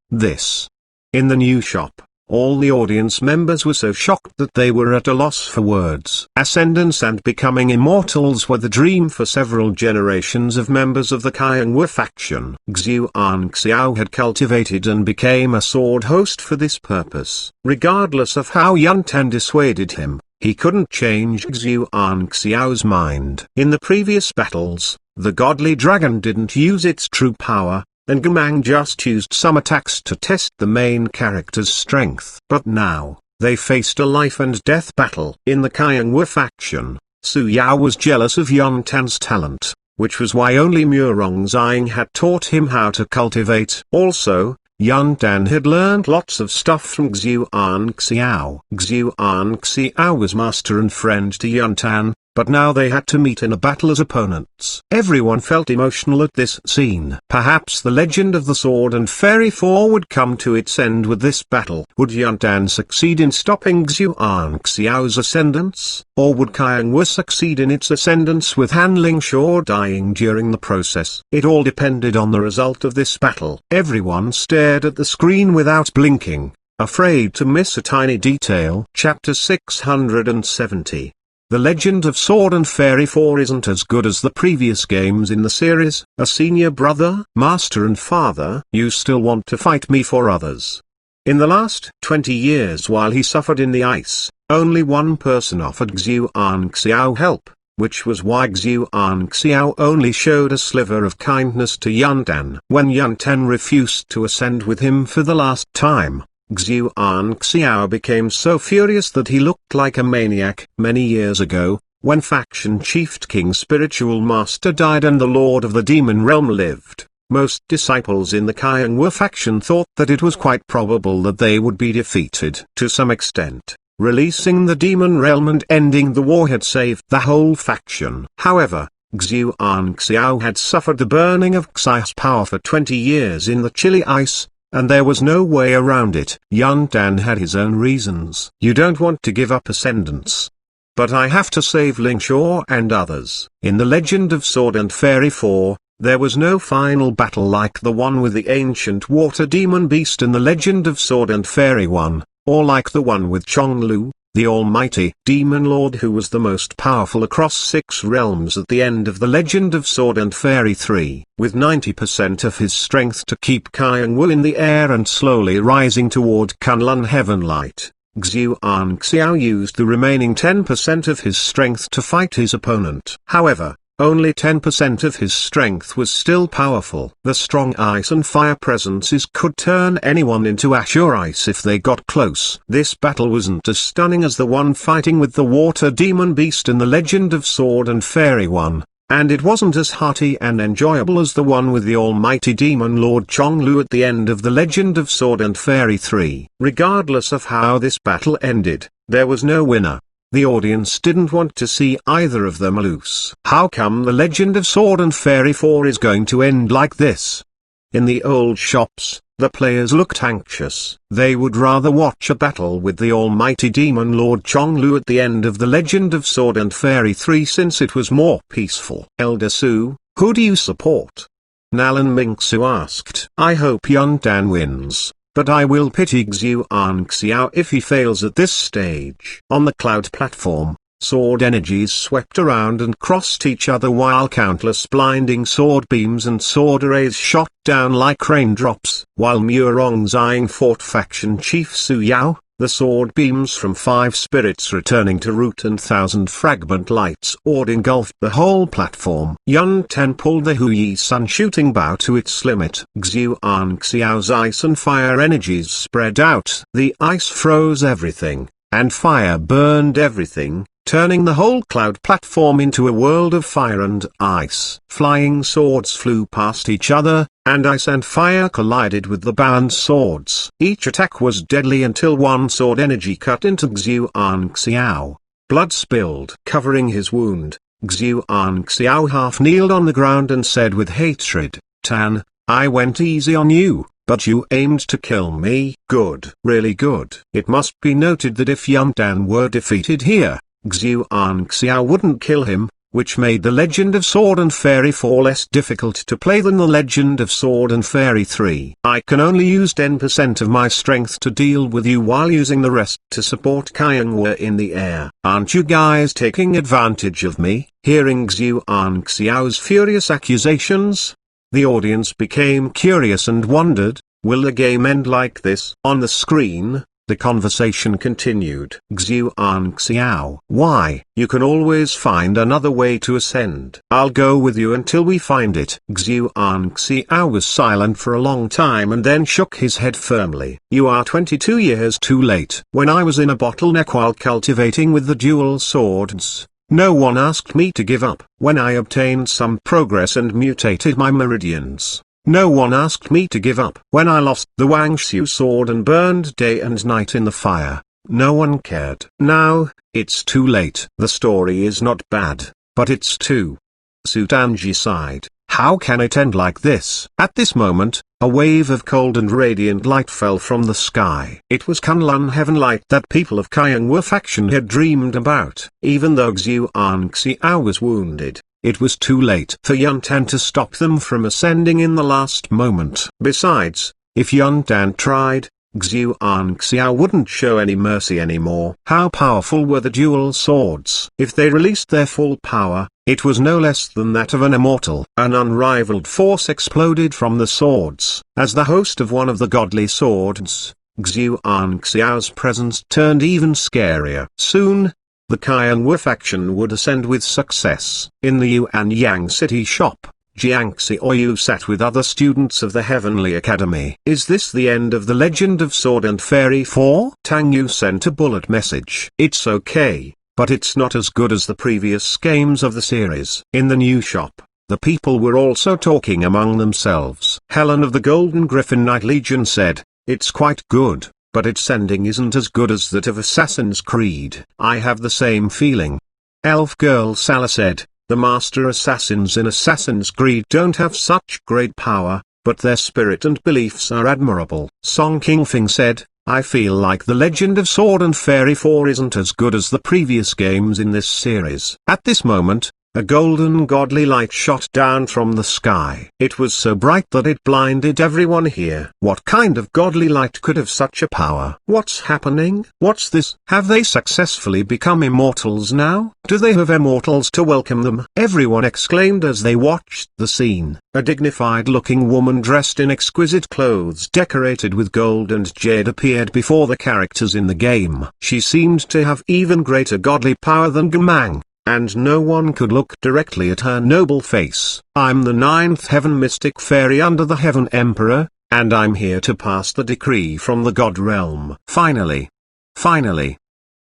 In the new shop, all the audience members were so shocked that they were at a loss for words. Ascendance and becoming immortals were the dream for several generations of members of the Xuanhuan faction. Xuanxiao had cultivated and became a sword host for this purpose. Regardless of how Yunten dissuaded him, he couldn't change Xuanxiao's mind. In the previous battles, the godly dragon didn't use its true power, and Gamang just used some attacks to test the main character's strength. But now, They faced a life and death battle. In the Kayangwa faction, Su Yao was jealous of Yun Tan's talent, which was why only Murong Xiang had taught him how to cultivate. Also, Yun Tan had learned lots of stuff from Xuan Xiao. Xuan Xiao was master and friend to Yun Tan, but now they had to meet in a battle as opponents. Everyone felt emotional at this scene. Perhaps the legend of the Sword and Fairy 4 would come to its end with this battle. Would Yun Tan succeed in stopping Xuan Xiao's ascendance? Or would Kayangwa succeed in its ascendance with Han Lingshaw dying during the process? It all depended on the result of this battle. Everyone stared at the screen without blinking, afraid to miss a tiny detail. Chapter 670. The Legend of Sword and Fairy 4 isn't as good as the previous games in the series. A senior brother, master and father, you still want to fight me for others. In the last 20 years while he suffered in the ice, only one person offered Xuan Xiao help, which was why Xuan Xiao only showed a sliver of kindness to Yun Tan. When Yun Tan refused to ascend with him for the last time, Xuan Xiao became so furious that he looked like a maniac. Many years ago, when faction chief King Spiritual Master died and the Lord of the Demon Realm lived, most disciples in the Kayangwa faction thought that it was quite probable that they would be defeated. To some extent, releasing the Demon Realm and ending the war had saved the whole faction. However, Xuan Xiao had suffered the burning of Xi's power for 20 years in the chilly ice, and there was no way around it. Yun Tan had his own reasons. You don't want to give up ascendance. But I have to save Lingshaw and others. In the Legend of Sword and Fairy 4, there was no final battle like the one with the ancient water demon beast in the Legend of Sword and Fairy 1, or like the one with Chonglu, the almighty demon lord who was the most powerful across 6 realms at the end of the Legend of Sword and Fairy 3. With 90% of his strength to keep Kayangwa in the air and slowly rising toward Kunlun Heaven Light, Xuan Xiao used the remaining 10% of his strength to fight his opponent. However, only 10% of his strength was still powerful. The strong ice and fire presences could turn anyone into ash or ice if they got close. This battle wasn't as stunning as the one fighting with the water demon beast in the Legend of Sword and Fairy 1, and it wasn't as hearty and enjoyable as the one with the almighty demon lord Chonglu at the end of the Legend of Sword and Fairy 3. Regardless of how this battle ended, there was no winner. The audience didn't want to see either of them lose. How come the Legend of Sword and Fairy 4 is going to end like this? In the old shops, the players looked anxious. They would rather watch a battle with the almighty demon lord Chonglu at the end of the Legend of Sword and Fairy 3 since it was more peaceful. Elder Su, who do you support? Nalan Mingsu asked. I hope Yun Tan wins, but I will pity Xuan Xiao if he fails at this stage. On the cloud platform, sword energies swept around and crossed each other while countless blinding sword beams and sword rays shot down like raindrops. While Murong Xiang fought faction chief Su Yao, the sword beams from 5 spirits returning to root and 1,000 fragment lights engulfed the whole platform. Yun Tan pulled the Hui Sun shooting bow to its limit. Xuan Xiao's ice and fire energies spread out. The ice froze everything, and fire burned everything, turning the whole cloud platform into a world of fire and ice. Flying swords flew past each other, and ice and fire collided with the bound swords. Each attack was deadly until one sword energy cut into Xuan Xiao. Blood spilled. Covering his wound, Xuan Xiao half kneeled on the ground and said with hatred, Tan, I went easy on you, but you aimed to kill me. Good. Really good. It must be noted that if Yun Tan were defeated here, Xuan Xiao wouldn't kill him, which made the Legend of Sword and Fairy 4 less difficult to play than the Legend of Sword and Fairy 3. I can only use 10% of my strength to deal with you while using the rest to support Kayangwa in the air. Aren't you guys taking advantage of me? Hearing Xuan Xiao's furious accusations, the audience became curious and wondered, will the game end like this? On the screen, The conversation continued. Xuanxiao. Why? You can always find another way to ascend. I'll go with you until we find it. Xuanxiao was silent for a long time and then shook his head firmly. You are 22 years too late. When I was in a bottleneck while cultivating with the dual swords, no one asked me to give up. When I obtained some progress and mutated my meridians, no one asked me to give up. When I lost the Wangshu sword and burned day and night in the fire, no one cared. Now, it's too late. The story is not bad, but it's too. Sutanji sighed. How can it end like this? At this moment, a wave of cold and radiant light fell from the sky. It was Kunlun heaven light that people of Xuanhuan faction had dreamed about. Even though Xuanxiao was wounded, it was too late for Yuntan to stop them from ascending in the last moment. Besides, if Yuntan tried, Xuanxiao wouldn't show any mercy anymore. How powerful were the dual swords? If they released their full power, it was no less than that of an immortal. An unrivaled force exploded from the swords. As the host of one of the godly swords, Xuanxiao's presence turned even scarier. Soon, the Xuanhuan faction would ascend with success. In the Yuanyang city shop, Jiangxi Oyu sat with other students of the Heavenly Academy. Is this the end of the Legend of Sword and Fairy 4? Tang Yu sent a bullet message. It's okay, but it's not as good as the previous games of the series. In the new shop, the people were also talking among themselves. Helen of the Golden Griffin Knight Legion said, it's quite good, but its ending isn't as good as that of Assassin's Creed. I have the same feeling. Elf Girl Sala said, the master assassins in Assassin's Creed don't have such great power, but their spirit and beliefs are admirable. Song Kingfing said, I feel like the Legend of Sword and Fairy 4 isn't as good as the previous games in this series. At this moment, a golden godly light shot down from the sky. It was so bright that it blinded everyone here. What kind of godly light could have such a power? What's happening? What's this? Have they successfully become immortals now? Do they have immortals to welcome them? Everyone exclaimed as they watched the scene. A dignified-looking woman dressed in exquisite clothes decorated with gold and jade appeared before the characters in the game. She seemed to have even greater godly power than Gamang, and no one could look directly at her noble face. I'm the 9th Heaven Mystic Fairy under the Heaven Emperor, and I'm here to pass the decree from the God Realm. Finally.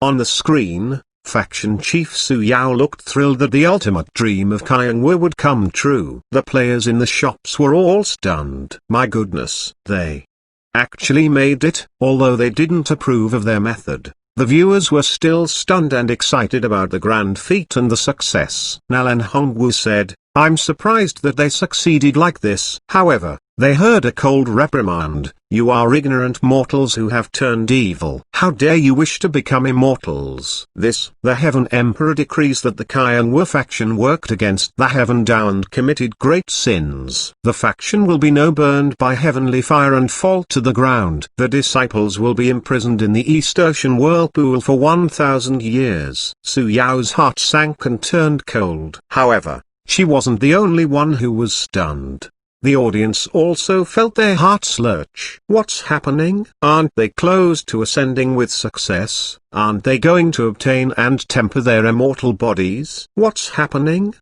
On the screen, Faction Chief Su Yao looked thrilled that the ultimate dream of Xuanhuan would come true. The players in the shops were all stunned. My goodness, they actually made it. Although they didn't approve of their method, the viewers were still stunned and excited about the grand feat and the success. Nalan Hongwu said, I'm surprised that they succeeded like this. However, they heard a cold reprimand. You are ignorant mortals who have turned evil. How dare you wish to become immortals? The Heaven Emperor decrees that the Xuanhuan faction worked against the Heaven Dao and committed great sins. The faction will be burned by heavenly fire and fall to the ground. The disciples will be imprisoned in the East Ocean whirlpool for 1,000 years. Su Yao's heart sank and turned cold. However, she wasn't the only one who was stunned. The audience also felt their hearts lurch. What's happening? Aren't they close to ascending with success? Aren't they going to obtain and temper their immortal bodies? What's happening?